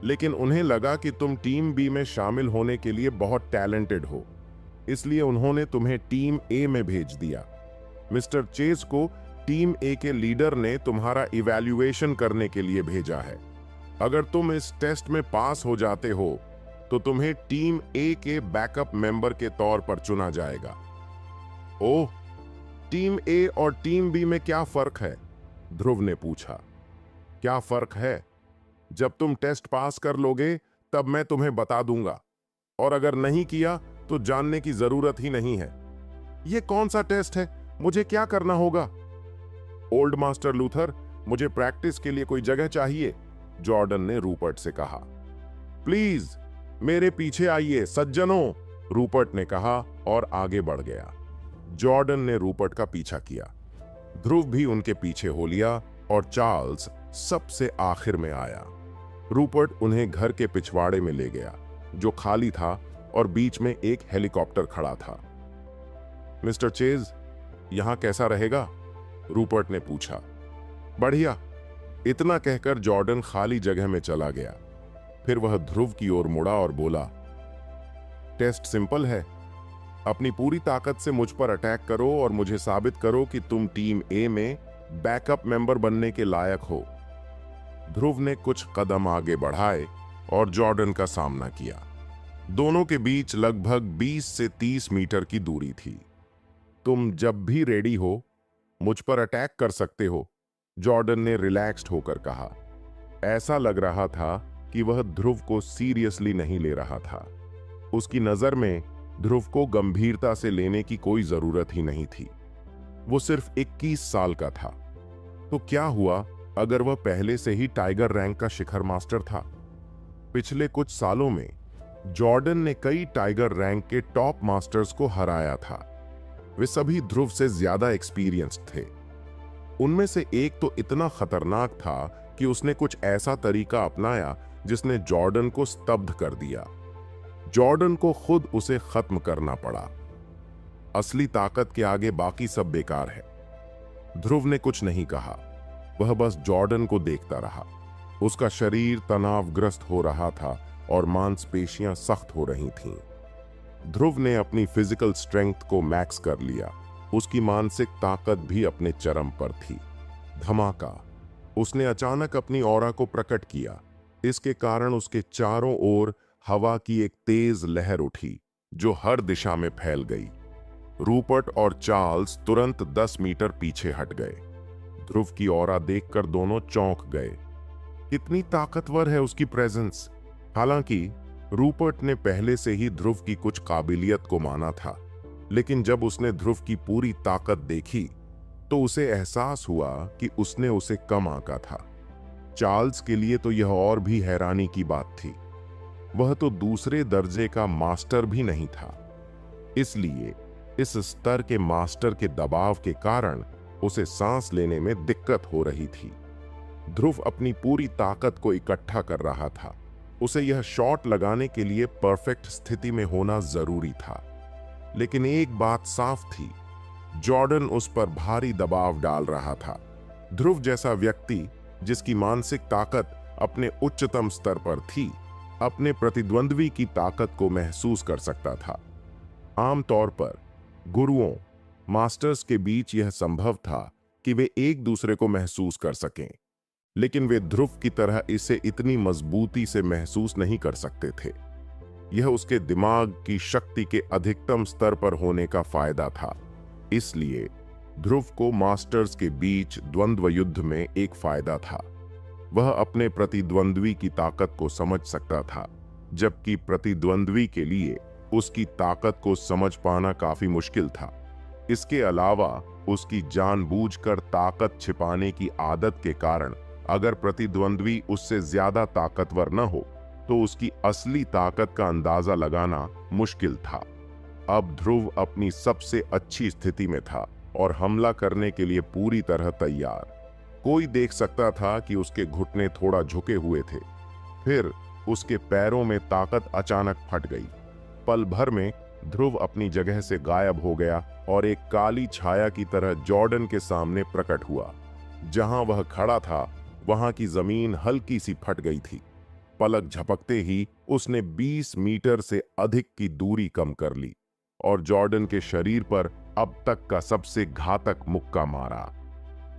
लेकिन उन्हें लगा कि तुम टीम बी में शामिल होने के लिए बहुत टैलेंटेड हो, इसलिए उन्होंने तुम्हें टीम ए में भेज दिया। मिस्टर चेज को टीम ए के लीडर ने तुम्हारा इवैल्यूएशन करने के लिए भेजा है। अगर तुम इस टेस्ट में पास हो जाते हो तो तुम्हें टीम ए के बैकअप मेंबर के तौर पर चुना जाएगा। ओह, टीम ए और टीम बी में क्या फर्क है? ध्रुव ने पूछा। क्या फर्क है? जब तुम टेस्ट पास कर लोगे तब मैं तुम्हें बता दूंगा, और अगर नहीं किया तो जानने की जरूरत ही नहीं है। यह कौन सा टेस्ट है? मुझे क्या करना होगा? ओल्ड मास्टर लूथर, मुझे प्रैक्टिस के लिए कोई जगह चाहिए, जॉर्डन ने रूपर्ट से कहा। प्लीज मेरे पीछे आइए सज्जनों, रूपर्ट ने कहा और आगे बढ़ गया। जॉर्डन ने रूपर्ट का पीछा किया। ध्रुव भी उनके पीछे हो लिया और चार्ल्स सबसे आखिर में आया। रूपर्ट उन्हें घर के पिछवाड़े में ले गया, जो खाली था, और बीच में एक हेलीकॉप्टर खड़ा था। मिस्टर चेज, यहां कैसा रहेगा? रूपर्ट ने पूछा। बढ़िया, इतना कहकर जॉर्डन खाली जगह में चला गया। फिर वह ध्रुव की ओर मुड़ा और बोला, टेस्ट सिंपल है। अपनी पूरी ताकत से मुझ पर अटैक करो और मुझे साबित करो कि तुम टीम ए में बैकअप मेंबर बनने के लायक हो। ध्रुव ने कुछ कदम आगे बढ़ाए और जॉर्डन का सामना किया। दोनों के बीच लगभग 20 से 30 मीटर की दूरी थी। तुम जब भी रेडी हो मुझ पर अटैक कर सकते हो, जॉर्डन ने रिलैक्स्ड होकर कहा। ऐसा लग रहा था कि वह ध्रुव को सीरियसली नहीं ले रहा था। उसकी नजर में ध्रुव को गंभीरता से लेने की कोई जरूरत ही नहीं थी। वो सिर्फ 21 साल का था। तो क्या हुआ अगर वह पहले से ही टाइगर रैंक का शिखर मास्टर था? पिछले कुछ सालों में जॉर्डन ने कई टाइगर रैंक के टॉप मास्टर्स को हराया था। वे सभी ध्रुव से ज्यादा एक्सपीरियंस्ड थे। उनमें से एक तो इतना खतरनाक था कि उसने कुछ ऐसा तरीका अपनाया जिसने जॉर्डन को स्तब्ध कर दिया। जॉर्डन को खुद उसे खत्म करना पड़ा। असली ताकत के आगे बाकी सब बेकार है। ध्रुव ने कुछ नहीं कहा। वह बस जॉर्डन को देखता रहा। उसका शरीर तनावग्रस्त हो रहा था और मांसपेशियां सख्त हो रही थीं। ध्रुव ने अपनी फिजिकल स्ट्रेंथ को मैक्स कर लिया। उसकी मानसिक ताकत भी अपने चरम पर थी। धमाका! उसने अचानक अपनी ऑरा को प्रकट किया। इसके कारण उसके चारों ओर हवा की एक तेज लहर उठी जो हर दिशा में फैल गई। रूपर्ट और चार्ल्स तुरंत 10 मीटर पीछे हट गए। ध्रुव की ऑरा देखकर दोनों चौंक गए। कितनी ताकतवर है उसकी प्रेजेंस! हालांकि रूपर्ट ने पहले से ही ध्रुव की कुछ काबिलियत को माना था, लेकिन जब उसने ध्रुव की पूरी ताकत देखी तो उसे एहसास हुआ कि उसने उसे कम आंका था। चार्ल्स के लिए तो यह और भी हैरानी की बात थी। वह तो दूसरे दर्जे का मास्टर भी नहीं था। इसलिए इस स्तर के मास्टर के दबाव के कारण उसे सांस लेने में दिक्कत हो रही थी। ध्रुव अपनी पूरी ताकत को इकट्ठा कर रहा था। उसे यह शॉट लगाने के लिए परफेक्ट स्थिति में होना जरूरी था। लेकिन एक बात साफ थी, जॉर्डन उस पर भारी दबाव डाल रहा था। ध्रुव जैसा व्यक्ति जिसकी मानसिक ताकत अपने उच्चतम स्तर पर थी, अपने प्रतिद्वंद्वी की ताकत को महसूस कर सकता था। आमतौर पर गुरुओं, मास्टर्स के बीच यह संभव था कि वे एक दूसरे को महसूस कर सकें, लेकिन वे ध्रुव की तरह इसे इतनी मजबूती से महसूस नहीं कर सकते थे। यह उसके दिमाग की शक्ति के अधिकतम स्तर पर होने का फायदा था। इसलिए ध्रुव को मास्टर्स के बीच द्वंद्व युद्ध में एक फायदा था। वह अपने प्रतिद्वंद्वी की ताकत को समझ सकता था, जबकि प्रतिद्वंद्वी के लिए उसकी ताकत को समझ पाना काफी मुश्किल था। इसके अलावा उसकी जानबूझकर ताकत छिपाने की आदत के कारण अगर प्रतिद्वंद्वी उससे ज्यादा ताकतवर न हो तो उसकी असली ताकत का अंदाजा लगाना मुश्किल था। अब ध्रुव अपनी सबसे अच्छी स्थिति में था और हमला करने के लिए पूरी तरह तैयार। कोई देख सकता था कि उसके घुटने थोड़ा झुके हुए थे। फिर उसके पैरों में ताकत अचानक फट गई। पल भर में ध्रुव अपनी जगह से गायब हो गया और एक काली छाया की तरह जॉर्डन के सामने प्रकट हुआ। जहां वह खड़ा था वहां की जमीन हल्की सी फट गई थी। पलक झपकते ही उसने 20 मीटर से अधिक की दूरी कम कर ली और जॉर्डन के शरीर पर अब तक का सबसे घातक मुक्का मारा।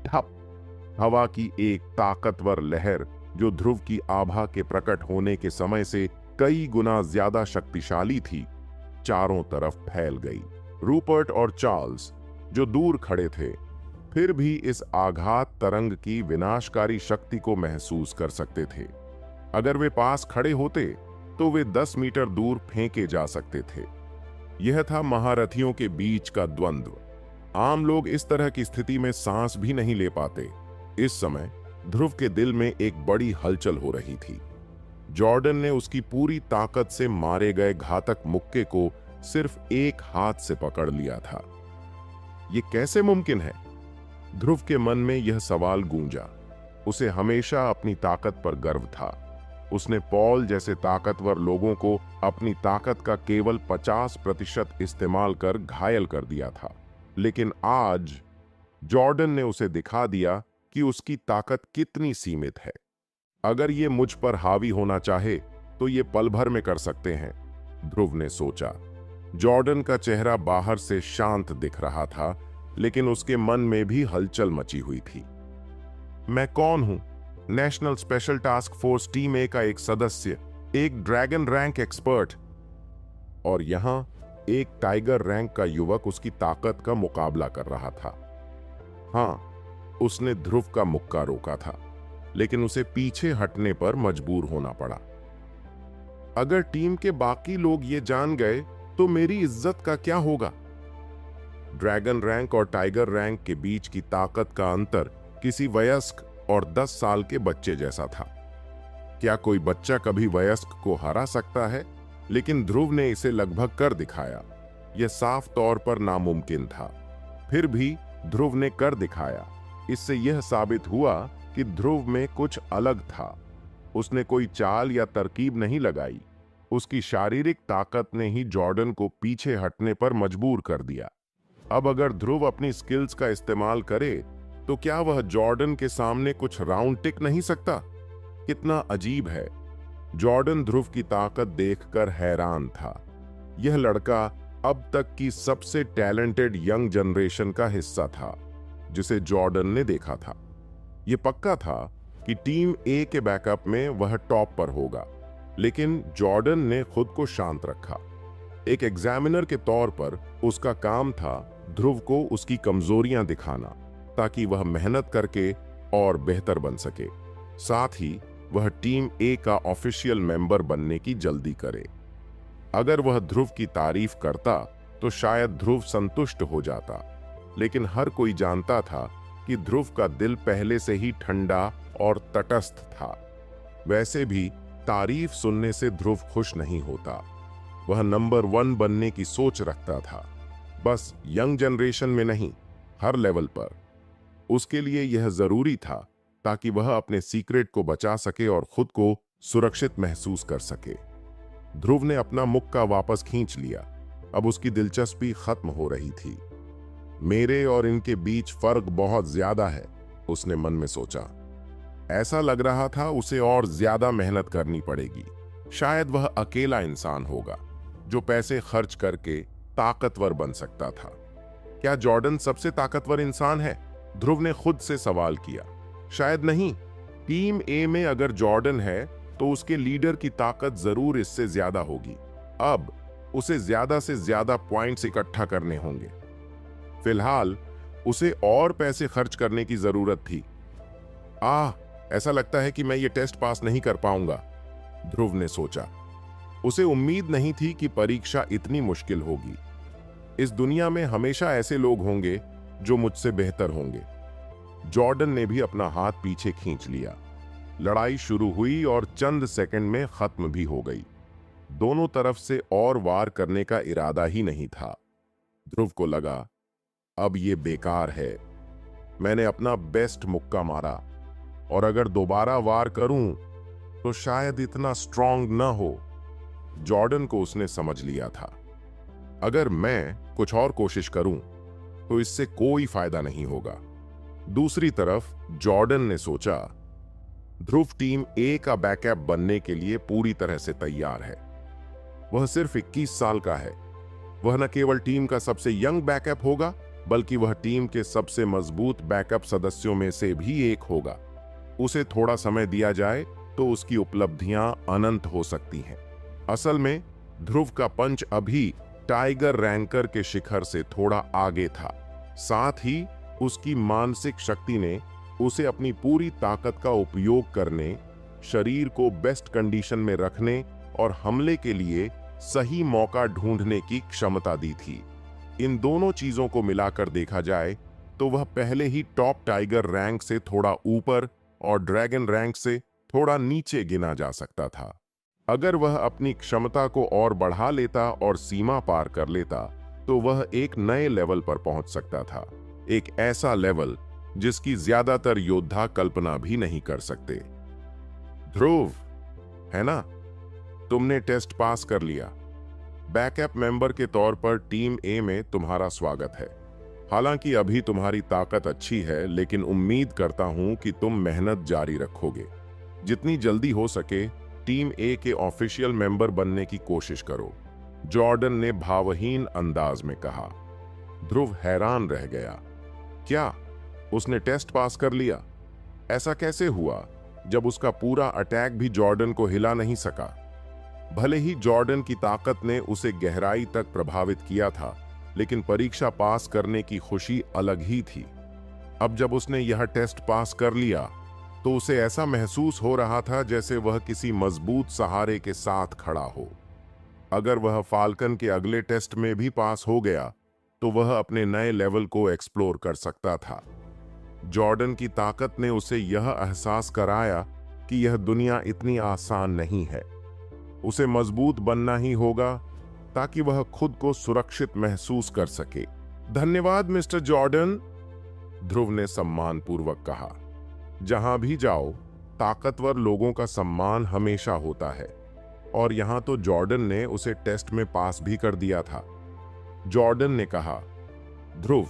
ठप। हवा की एक ताकतवर लहर जो ध्रुव की आभा के प्रकट होने के समय से कई गुना ज्यादा शक्तिशाली थी, चारों तरफ फैल गई। रूपर्ट और चार्ल्स जो दूर खड़े थे, फिर भी इस आघात तरंग की विनाशकारी शक्ति को महसूस कर सकते थे। अगर वे पास खड़े होते तो वे 10 मीटर दूर फेंके जा सकते थे। यह था महारथियों के बीच का द्वंद्व। आम लोग इस तरह की स्थिति में सांस भी नहीं ले पाते। इस समय ध्रुव के दिल में एक बड़ी हलचल हो रही थी। जॉर्डन ने उसकी पूरी ताकत से मारे गए घातक मुक्के को सिर्फ एक हाथ से पकड़ लिया था। यह कैसे मुमकिन है? ध्रुव के मन में यह सवाल गूंजा। उसे हमेशा अपनी ताकत पर गर्व था। उसने पॉल जैसे ताकतवर लोगों को अपनी ताकत का केवल 50% इस्तेमाल कर घायल कर दिया था। लेकिन आज जॉर्डन ने उसे दिखा दिया कि उसकी ताकत कितनी सीमित है। अगर ये मुझ पर हावी होना चाहे तो ये पल भर में कर सकते हैं, ध्रुव ने सोचा। जॉर्डन का चेहरा बाहर से शांत दिख रहा था, लेकिन उसके मन में भी हलचल मची हुई थी। मैं कौन हूं? National special task force team A का एक सदस्य, एक ड्रैगन रैंक एक्सपर्ट, और यहां एक टाइगर रैंक का युवक उसकी ताकत का मुकाबला कर रहा था। हां, उसने ध्रुव का मुक्का रोका था, लेकिन उसे पीछे हटने पर मजबूर होना पड़ा। अगर टीम के बाकी लोग ये जान गए तो मेरी इज्जत का क्या होगा? ड्रैगन रैंक और टाइगर रैंक के बीच की ताकत का अंतर किसी वयस्क और 10 साल के बच्चे जैसा था। क्या कोई बच्चा कभी वयस्क को हरा सकता है? लेकिन ध्रुव ने इसे लगभग कर दिखाया। यह साफ तौर पर नामुमकिन था। फिर भी ध्रुव ने कर दिखाया। इससे यह साबित हुआ कि ध्रुव में कुछ अलग था। उसने कोई चाल या तरकीब नहीं लगाई। उसकी शारीरिक ताकत ने ही जॉर्डन को पीछे हटने पर मजबूर कर दिया। अब अगर ध्रुव अपनी स्किल्स का इस्तेमाल करे तो क्या वह जॉर्डन के सामने कुछ राउंड टिक नहीं सकता? कितना अजीब है। जॉर्डन ध्रुव की ताकत देखकर हैरान था। यह लड़का अब तक की सबसे टैलेंटेड यंग जनरेशन का हिस्सा था जिसे जॉर्डन ने देखा था। यह पक्का था कि टीम ए के बैकअप में वह टॉप पर होगा, लेकिन जॉर्डन ने खुद को शांत रखा। एक एग्जामिनर के तौर पर उसका काम था ध्रुव को उसकी कमजोरियां दिखाना, ताकि वह मेहनत करके और बेहतर बन सके। साथ ही वह टीम ए का ऑफिशियल मेंबर बनने की जल्दी करे। अगर वह ध्रुव की तारीफ करता तो शायद ध्रुव संतुष्ट हो जाता, लेकिन हर कोई जानता था कि ध्रुव का दिल पहले से ही ठंडा और तटस्थ था। वैसे भी तारीफ सुनने से ध्रुव खुश नहीं होता। वह नंबर 1 बनने की सोच रखता था, बस यंग जनरेशन में नहीं, हर लेवल पर। उसके लिए यह जरूरी था ताकि वह अपने सीक्रेट को बचा सके और खुद को सुरक्षित महसूस कर सके। ध्रुव ने अपना मुक्का वापस खींच लिया। अब उसकी दिलचस्पी खत्म हो रही थी। मेरे और इनके बीच फर्क बहुत ज्यादा है, उसने मन में सोचा। ऐसा लग रहा था उसे और ज्यादा मेहनत करनी पड़ेगी। शायद वह अकेला इंसान होगा जो पैसे खर्च करके ताकतवर बन सकता था। क्या जॉर्डन सबसे ताकतवर इंसान है? ध्रुव ने खुद से सवाल किया। शायद नहीं। टीम ए में अगर जॉर्डन है तो उसके लीडर की ताकत जरूर इससे ज्यादा होगी। अब उसे ज्यादा से ज्यादा पॉइंट्स इकट्ठा करने होंगे। फिलहाल उसे और पैसे खर्च करने की जरूरत थी। ऐसा लगता है कि मैं ये टेस्ट पास नहीं कर पाऊंगा, ध्रुव ने सोचा। उसे उम्मीद नहीं थी कि परीक्षा इतनी मुश्किल होगी। इस दुनिया में हमेशा ऐसे लोग होंगे जो मुझसे बेहतर होंगे। जॉर्डन ने भी अपना हाथ पीछे खींच लिया। लड़ाई शुरू हुई और चंद सेकंड में खत्म भी हो गई। दोनों तरफ से और वार करने का इरादा ही नहीं था। ध्रुव को लगा, अब ये बेकार है। मैंने अपना बेस्ट मुक्का मारा, और अगर दोबारा वार करूं तो शायद इतना स्ट्रांग न हो। जॉर्डन को उसने समझ लिया था। अगर मैं कुछ और कोशिश करूं तो इससे कोई फायदा नहीं होगा। दूसरी तरफ जॉर्डन ने सोचा, ध्रुव टीम ए का बैकअप बनने के लिए पूरी तरह से तैयार है। वह सिर्फ 21 साल का है। वह न केवल टीम का सबसे यंग बैकअप होगा, बल्कि वह टीम के सबसे मजबूत बैकअप सदस्यों में से भी एक होगा। उसे थोड़ा समय दिया जाए तो उसकी उपलब्धियां अनंत हो सकती हैं। असल में ध्रुव का पंच अभी टाइगर रैंकर के शिखर से थोड़ा आगे था। साथ ही उसकी मानसिक शक्ति ने उसे अपनी पूरी ताकत का उपयोग करने, शरीर को बेस्ट कंडीशन में रखने और हमले के लिए सही मौका ढूंढने की क्षमता दी थी। इन दोनों चीजों को मिलाकर देखा जाए तो वह पहले ही टॉप टाइगर रैंक से थोड़ा ऊपर और ड्रैगन रैंक से थोड़ा नीचे गिना जा सकता था। अगर वह अपनी क्षमता को और बढ़ा लेता और सीमा पार कर लेता तो वह एक नए लेवल पर पहुंच सकता था, एक ऐसा लेवल जिसकी ज्यादातर योद्धा कल्पना भी नहीं कर सकते। ध्रुव, है ना, तुमने टेस्ट पास कर लिया। बैकअप मेंबर के तौर पर टीम ए में तुम्हारा स्वागत है। हालांकि अभी तुम्हारी ताकत अच्छी है, लेकिन उम्मीद करता हूं कि तुम मेहनत जारी रखोगे। जितनी जल्दी हो सके टीम ए के ऑफिशियल मेंबर बनने की कोशिश करो, जॉर्डन ने भावहीन अंदाज में कहा। ध्रुव हैरान रह गया। क्या उसने टेस्ट पास कर लिया? ऐसा कैसे हुआ जब उसका पूरा अटैक भी जॉर्डन को हिला नहीं सका? भले ही जॉर्डन की ताकत ने उसे गहराई तक प्रभावित किया था, लेकिन परीक्षा पास करने की खुशी अलग ही थी। अब जब उसने यह टेस्ट पास कर लिया तो उसे ऐसा महसूस हो रहा था जैसे वह किसी मजबूत सहारे के साथ खड़ा हो। अगर वह फाल्कन के अगले टेस्ट में भी पास हो गया तो वह अपने नए लेवल को एक्सप्लोर कर सकता था। जॉर्डन की ताकत ने उसे यह एहसास कराया कि यह दुनिया इतनी आसान नहीं है। उसे मजबूत बनना ही होगा ताकि वह खुद को सुरक्षित महसूस कर सके। धन्यवाद मिस्टर जॉर्डन, ध्रुव ने सम्मानपूर्वक कहा। जहां भी जाओ ताकतवर लोगों का सम्मान हमेशा होता है, और यहां तो जॉर्डन ने उसे टेस्ट में पास भी कर दिया था। जॉर्डन ने कहा, ध्रुव,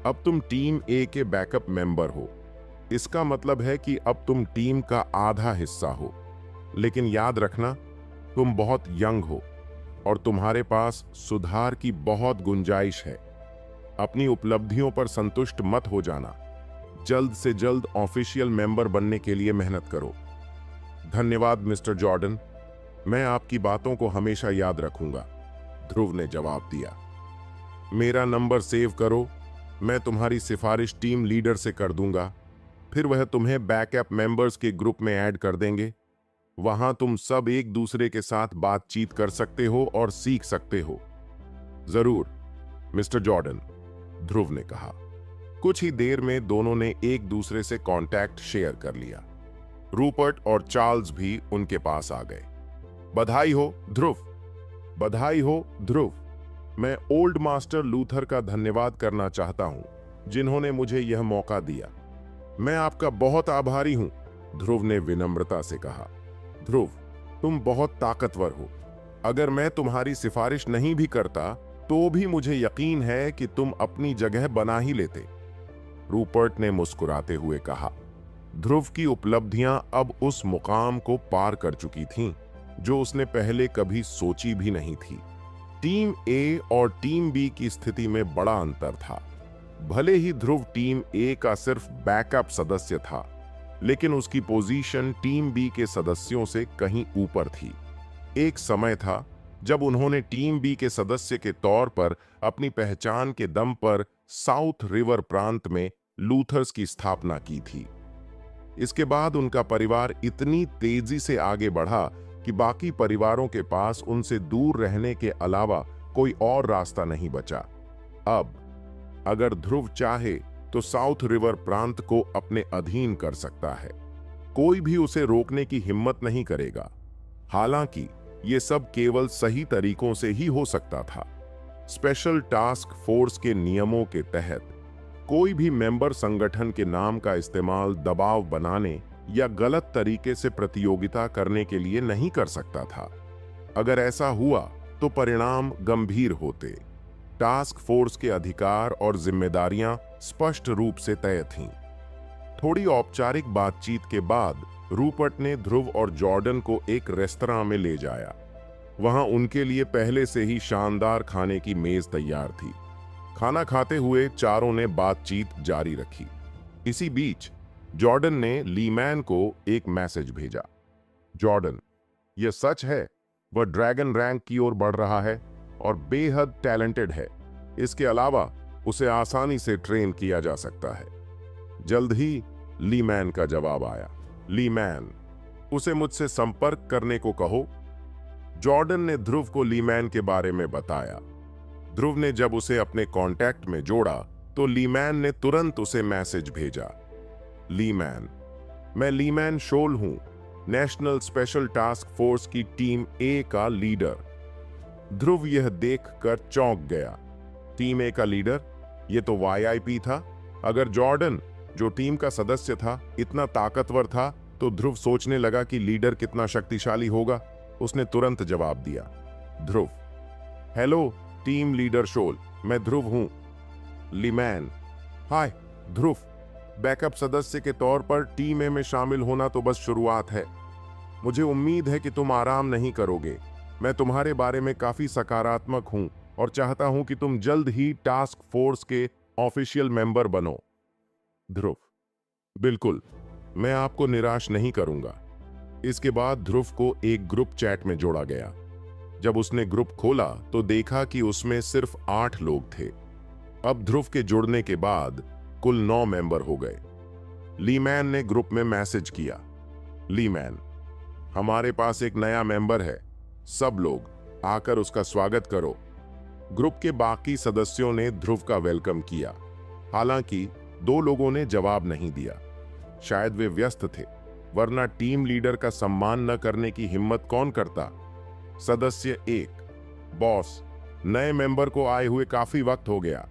अब तुम टीम ए के बैकअप मेंबर हो। इसका मतलब है कि अब तुम टीम का आधा हिस्सा हो। लेकिन याद रखना, तुम बहुत यंग हो और तुम्हारे पास सुधार की बहुत गुंजाइश है। अपनी उपलब्धियों पर संतुष्ट मत हो जाना। जल्द से जल्द ऑफिशियल मेंबर बनने के लिए मेहनत करो। धन्यवाद मिस्टर जॉर्डन, मैं आपकी बातों को हमेशा याद रखूंगा, ध्रुव ने जवाब दिया। मेरा नंबर सेव करो, मैं तुम्हारी सिफारिश टीम लीडर से कर दूंगा। फिर वह तुम्हें बैकअप मेंबर्स के ग्रुप में ऐड कर देंगे। वहां तुम सब एक दूसरे के साथ बातचीत कर सकते हो और सीख सकते हो। जरूर मिस्टर जॉर्डन, ध्रुव ने कहा। कुछ ही देर में दोनों ने एक दूसरे से कांटेक्ट शेयर कर लिया। रूपर्ट और चार्ल्स भी उनके पास आ गए। बधाई हो ध्रुव, बधाई हो ध्रुव। मैं ओल्ड मास्टर लूथर का धन्यवाद करना चाहता हूं जिन्होंने मुझे यह मौका दिया। मैं आपका बहुत आभारी हूं, ध्रुव ने विनम्रता से कहा। ध्रुव, तुम बहुत ताकतवर हो। अगर मैं तुम्हारी सिफारिश नहीं भी करता तो भी मुझे यकीन है कि तुम अपनी जगह बना ही लेते, रूपर्ट ने मुस्कुराते हुए कहा। ध्रुव की उपलब्धियां अब उस मुकाम को पार कर चुकी थीं जो उसने पहले कभी सोची भी नहीं थी। टीम ए और टीम बी की स्थिति में बड़ा अंतर था। भले ही ध्रुव टीम ए का सिर्फ बैकअप सदस्य था, लेकिन उसकी पोजीशन टीम बी के सदस्यों से कहीं ऊपर थी। एक समय था जब उन्होंने टीम बी के सदस्य के तौर पर अपनी पहचान के दम पर साउथ रिवर प्रांत में लूथर्स की स्थापना की थी। इसके बाद उनका परिवार इतनी तेजी से आगे बढ़ा कि बाकी परिवारों के पास उनसे दूर रहने के अलावा कोई और रास्ता नहीं बचा। अब अगर ध्रुव चाहे तो साउथ रिवर प्रांत को अपने अधीन कर सकता है। कोई भी उसे रोकने की हिम्मत नहीं करेगा। हालांकि ये सब केवल सही तरीकों से ही हो सकता था। स्पेशल टास्क फोर्स के नियमों के तहत कोई भी मेंबर संगठन के नाम का इस्तेमाल दबाव बनाने या गलत तरीके से प्रतियोगिता करने के लिए नहीं कर सकता था। अगर ऐसा हुआ तो परिणाम गंभीर होते। टास्क फोर्स के अधिकार और जिम्मेदारियां स्पष्ट रूप से तय थीं। थोड़ी औपचारिक बातचीत के बाद रूपर्ट ने ध्रुव और जॉर्डन को एक रेस्तरां में ले जाया। वहां उनके लिए पहले से ही शानदार खाने की मेज तैयार थी। खाना खाते हुए चारों ने बातचीत जारी रखी। इसी बीच जॉर्डन ने लीमैन को एक मैसेज भेजा। जॉर्डन, यह सच है, वह ड्रैगन रैंक की ओर बढ़ रहा है और बेहद टैलेंटेड है। इसके अलावा उसे आसानी से ट्रेन किया जा सकता है। जल्द ही लीमैन का जवाब आया। लीमैन, उसे मुझसे संपर्क करने को कहो। जॉर्डन ने ध्रुव को लीमैन के बारे में बताया। ध्रुव ने जब उसे अपने कांटेक्ट में जोड़ा तो लीमैन ने तुरंत उसे मैसेज भेजा। लीमैन, मैं लीमैन शोल हूं, नेशनल स्पेशल टास्क फोर्स की टीम ए का लीडर। ध्रुव यह देखकर चौंक गया। टीम ए का लीडर? यह तो वाईआईपी था। अगर जॉर्डन, जो टीम का सदस्य था, इतना ताकतवर था तो ध्रुव सोचने लगा कि लीडर कितना शक्तिशाली होगा। उसने तुरंत जवाब दिया। ध्रुव, हेलो टीम लीडर शोल, मैं ध्रुव हूं। लीमैन, हाय ध्रुव, बैकअप सदस्य के तौर पर टीम ए में शामिल होना तो बस शुरुआत है। मुझे उम्मीद है कि तुम आराम नहीं करोगे। मैं तुम्हारे बारे में काफी सकारात्मक हूं और चाहता हूं कि तुम जल्द ही टास्क फोर्स के ऑफिशियल मेंबर बनो। ध्रुव, बिल्कुल, मैं आपको निराश नहीं करूंगा। इसके बाद ध्रुव को एक ग्रुप चैट में जोड़ा गया। जब उसने ग्रुप खोला तो देखा कि उसमें सिर्फ 8 लोग थे। अब ध्रुव के जुड़ने के बाद कुल 9 मेंबर हो गए। लीमैन ने ग्रुप में मैसेज किया। लीमैन, हमारे पास एक नया मेंबर है, सब लोग आकर उसका स्वागत करो। ग्रुप के बाकी सदस्यों ने ध्रुव का वेलकम किया। हालांकि 2 लोगों ने जवाब नहीं दिया। शायद वे व्यस्त थे, वरना टीम लीडर का सम्मान न करने की हिम्मत कौन करता। सदस्य 1, बॉस, नए मेंबर को आए हुए काफी वक्त हो गया।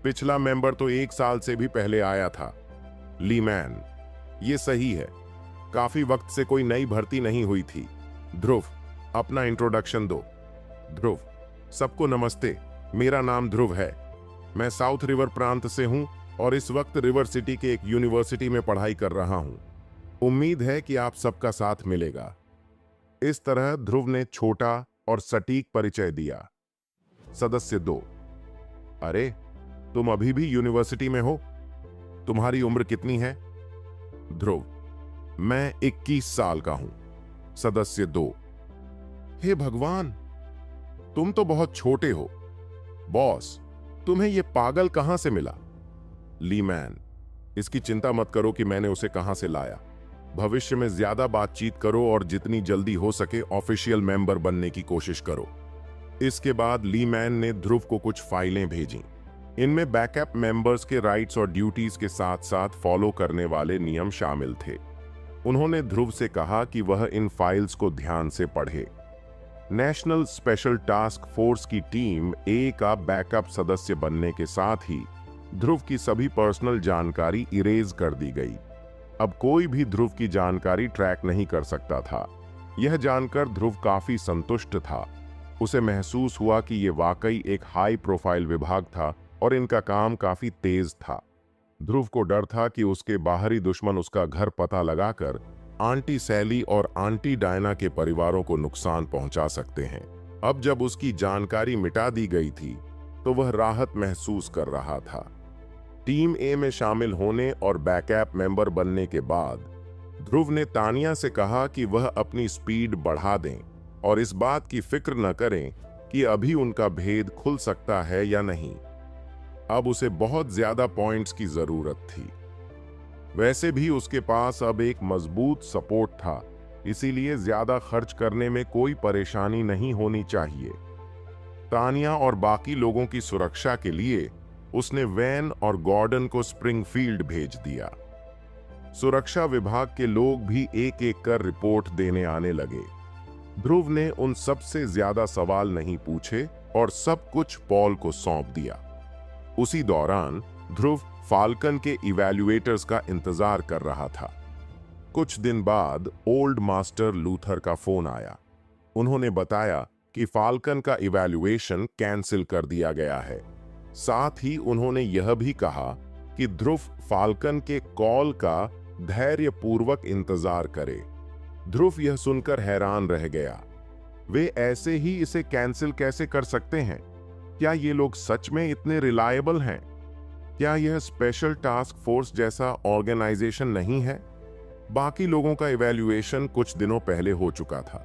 पिछला मेंबर तो 1 साल से भी पहले आया था। लीमैन, ये सही है, काफी वक्त से कोई नई भर्ती नहीं हुई थी। ध्रुव, अपना इंट्रोडक्शन दो। ध्रुव, सबको नमस्ते, मेरा नाम ध्रुव है। मैं साउथ रिवर प्रांत से हूं और इस वक्त रिवर सिटी के एक यूनिवर्सिटी में पढ़ाई कर रहा हूं। उम्मीद है कि आप सबका साथ मिलेगा। इस तरह ध्रुव ने छोटा और सटीक परिचय दिया। सदस्य 2, अरे, तुम अभी भी यूनिवर्सिटी में हो? तुम्हारी उम्र कितनी है? ध्रुव, मैं 21 साल का हूं। सदस्य 2, हे भगवान, तुम तो बहुत छोटे हो। बॉस, तुम्हें यह पागल कहां से मिला? लीमैन, इसकी चिंता मत करो कि मैंने उसे कहां से लाया। भविष्य में ज्यादा बातचीत करो और जितनी जल्दी हो सके ऑफिशियल मेंबर बनने की कोशिश करो। इसके बाद लीमैन ने ध्रुव को कुछ फाइलें भेजीं। इनमें बैकअप मेंबर्स के राइट्स और ड्यूटीज के साथ साथ फॉलो करने वाले नियम शामिल थे। उन्होंने ध्रुव से कहा कि वह इन फाइल्स को ध्यान से पढ़े। नेशनल स्पेशल टास्क फोर्स की टीम ए का बैकअप सदस्य बनने के साथ ही ध्रुव की सभी पर्सनल जानकारी इरेज कर दी गई। अब कोई भी ध्रुव की जानकारी ट्रैक नहीं कर सकता था। यह जानकर ध्रुव काफी संतुष्ट था। उसे महसूस हुआ कि यह वाकई एक हाई प्रोफाइल विभाग था और इनका काम काफी तेज था। ध्रुव को डर था कि उसके बाहरी दुश्मन उसका घर पता लगाकर आंटी सैली और आंटी डायना के परिवारों को नुकसान पहुंचा सकते हैं। अब जब उसकी जानकारी मिटा दी गई थी तो वह राहत महसूस कर रहा था। टीम ए में शामिल होने और बैकअप मेंबर बनने के बाद ध्रुव ने तानिया से कहा कि वह अपनी स्पीड बढ़ा दें और इस बात की फिक्र न करें कि अभी उनका भेद खुल सकता है या नहीं। अब उसे बहुत ज्यादा पॉइंट्स की जरूरत थी। वैसे भी उसके पास अब एक मजबूत सपोर्ट था, इसीलिए ज्यादा खर्च करने में कोई परेशानी नहीं होनी चाहिए। तानिया और बाकी लोगों की सुरक्षा के लिए उसने वैन और गॉर्डन को स्प्रिंगफील्ड भेज दिया। सुरक्षा विभाग के लोग भी एक एक कर रिपोर्ट देने आने लगे। ध्रुव ने उन सबसे ज्यादा सवाल नहीं पूछे और सब कुछ पॉल को सौंप दिया। उसी दौरान ध्रुव फाल्कन के इवैल्यूएटर्स का इंतजार कर रहा था। कुछ दिन बाद ओल्ड मास्टर लूथर का फोन आया। उन्होंने बताया कि फाल्कन का इवैल्यूएशन कैंसिल कर दिया गया है। साथ ही उन्होंने यह भी कहा कि ध्रुव फाल्कन के कॉल का धैर्यपूर्वक इंतजार करे। ध्रुव यह सुनकर हैरान रह गया। वे ऐसे ही इसे कैंसिल कैसे कर सकते हैं? क्या ये लोग सच में इतने रिलायबल हैं? क्या यह स्पेशल टास्क फोर्स जैसा ऑर्गेनाइजेशन नहीं है? बाकी लोगों का इवैल्यूएशन कुछ दिनों पहले हो चुका था।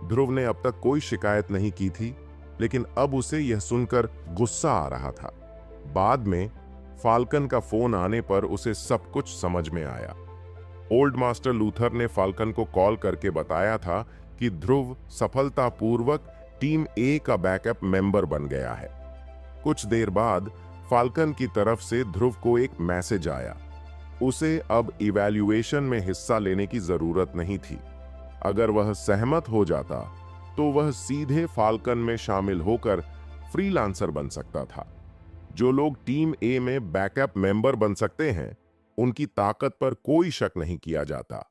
ध्रुव ने अब तक कोई शिकायत नहीं की थी, लेकिन अब उसे यह सुनकर गुस्सा आ रहा था। बाद में फाल्कन का फोन आने पर उसे सब कुछ समझ में आया। ओल्ड मास्टर लूथर ने फाल्कन को कॉल करके बताया था कि ध्रुव सफलतापूर्वक टीम ए का बैकअप मेंबर बन गया है। कुछ देर बाद फाल्कन की तरफ से ध्रुव को एक मैसेज आया। उसे अब इवैल्यूएशन में हिस्सा लेने की जरूरत नहीं थी। अगर वह सहमत हो जाता तो वह सीधे फाल्कन में शामिल होकर फ्रीलांसर बन सकता था। जो लोग टीम ए में बैकअप मेंबर बन सकते हैं, उनकी ताकत पर कोई शक नहीं किया जाता।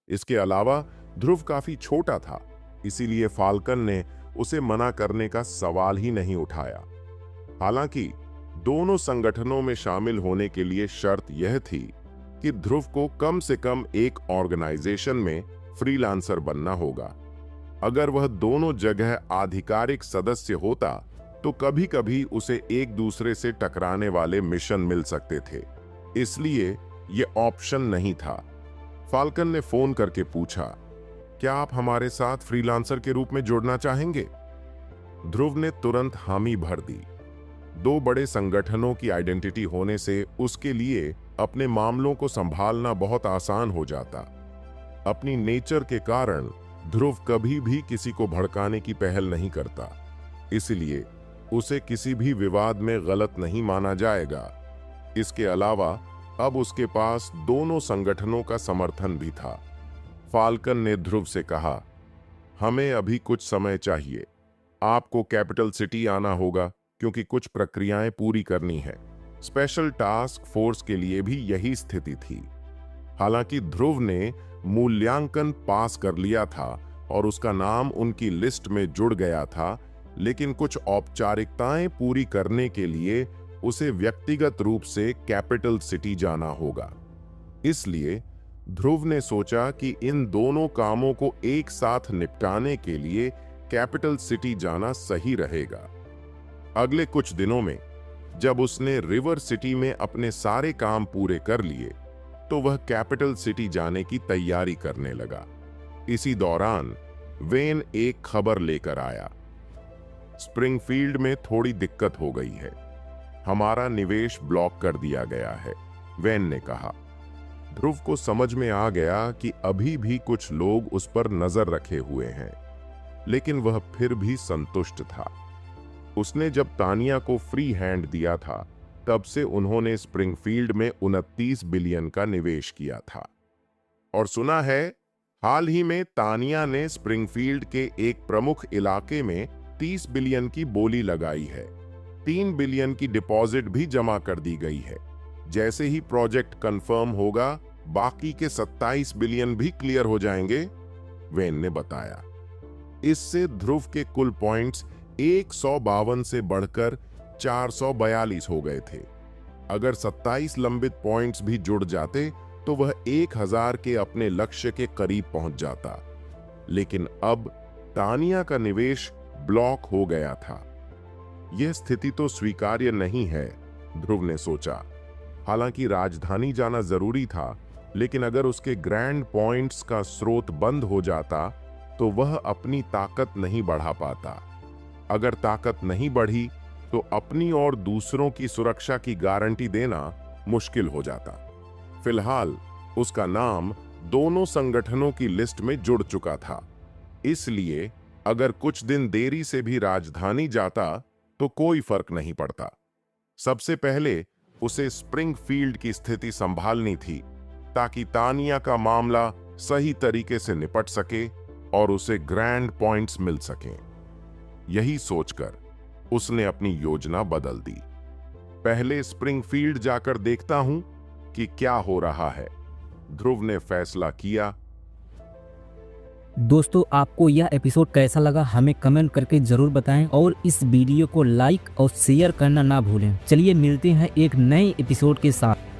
इसके अलावा ध्रुव काफी छोटा था, इसीलिए फाल्कन ने उसे मना करने का सवाल ही नहीं उठाया। हालांकि दोनों संगठनों में शामिल होने के लिए शर्त यह थी कि ध्रुव को कम से कम एक ऑर्गेनाइजेशन में फ्रीलांसर बनना होगा। अगर वह दोनों जगह आधिकारिक सदस्य होता तो कभी कभी उसे एक दूसरे से टकराने वाले मिशन मिल सकते थे, इसलिए यह ऑप्शन नहीं था। फाल्कन ने फोन करके पूछा, क्या आप हमारे साथ फ्रीलांसर के रूप में जुड़ना चाहेंगे? ध्रुव ने तुरंत हामी भर दी। दो बड़े संगठनों की आइडेंटिटी होने से उसके लिए अपने मामलों को संभालना बहुत आसान हो जाता। अपनी नेचर के कारण ध्रुव कभी भी किसी को भड़काने की पहल नहीं करता, इसलिए उसे किसी भी विवाद में गलत नहीं माना जाएगा। इसके अलावा अब उसके पास दोनों संगठनों का समर्थन भी था। फाल्कन ने ध्रुव से कहा, हमें अभी कुछ समय चाहिए। आपको कैपिटल सिटी आना होगा क्योंकि कुछ प्रक्रियाएं पूरी करनी है। स्पेशल टास्क फोर्स के लिए भी यही स्थिति थी। हालांकि ध्रुव ने मूल्यांकन पास कर लिया था और उसका नाम उनकी लिस्ट में जुड़ गया था, लेकिन कुछ औपचारिकताएं पूरी करने के लिए उसे व्यक्तिगत रूप से कैपिटल सिटी जाना होगा। इसलिए ध्रुव ने सोचा कि इन दोनों कामों को एक साथ निपटाने के लिए कैपिटल सिटी जाना सही रहेगा। अगले कुछ दिनों में जब उसने रिवर सिटी में अपने सारे काम पूरे कर लिए तो वह कैपिटल सिटी जाने की तैयारी करने लगा। इसी दौरान वेन एक खबर लेकर आया, स्प्रिंगफील्ड में थोड़ी दिक्कत हो गई है, हमारा निवेश ब्लॉक कर दिया गया है, वेन ने कहा। ध्रुव को समझ में आ गया कि अभी भी कुछ लोग उस पर नजर रखे हुए हैं, लेकिन वह फिर भी संतुष्ट था। उसने जब तानिया को फ्री हैंड दिया था तब से उन्होंने स्प्रिंगफील्ड में 29 बिलियन का निवेश किया था। और सुना है हाल ही में तानिया ने स्प्रिंगफील्ड के एक प्रमुख इलाके में 30 बिलियन की बोली लगाई है। 3 बिलियन की डिपॉजिट भी जमा कर दी गई है। जैसे ही प्रोजेक्ट कंफर्म होगा बाकी के 27 बिलियन भी क्लियर हो जाएंगे, वेन ने बताया। इससे ध्रुव के कुल पॉइंट्स 152 से बढ़कर 442 हो गए थे। अगर 27 लंबित पॉइंट्स भी जुड़ जाते तो वह 1000 के अपने लक्ष्य के करीब पहुंच जाता। लेकिन अब तानिया का निवेश ब्लॉक हो गया था। यह स्थिति तो स्वीकार्य नहीं है, ध्रुव ने सोचा। हालांकि राजधानी जाना जरूरी था, लेकिन अगर उसके ग्रैंड पॉइंट्स का स्रोत बंद हो जाता तो वह अपनी ताकत नहीं बढ़ा पाता। अगर ताकत नहीं बढ़ी तो अपनी और दूसरों की सुरक्षा की गारंटी देना मुश्किल हो जाता। फिलहाल उसका नाम दोनों संगठनों की लिस्ट में जुड़ चुका था, इसलिए अगर कुछ दिन देरी से भी राजधानी जाता तो कोई फर्क नहीं पड़ता। सबसे पहले उसे स्प्रिंगफील्ड की स्थिति संभालनी थी ताकि तानिया का मामला सही तरीके से निपट सके और उसे ग्रैंड पॉइंट्स मिल सकें। यही सोचकर उसने अपनी योजना बदल दी। पहले स्प्रिंगफील्ड जाकर देखता हूं कि क्या हो रहा है, ध्रुव ने फैसला किया। दोस्तों, आपको यह एपिसोड कैसा लगा हमें कमेंट करके जरूर बताएं और इस वीडियो को लाइक और शेयर करना ना भूलें। चलिए मिलते हैं एक नए एपिसोड के साथ।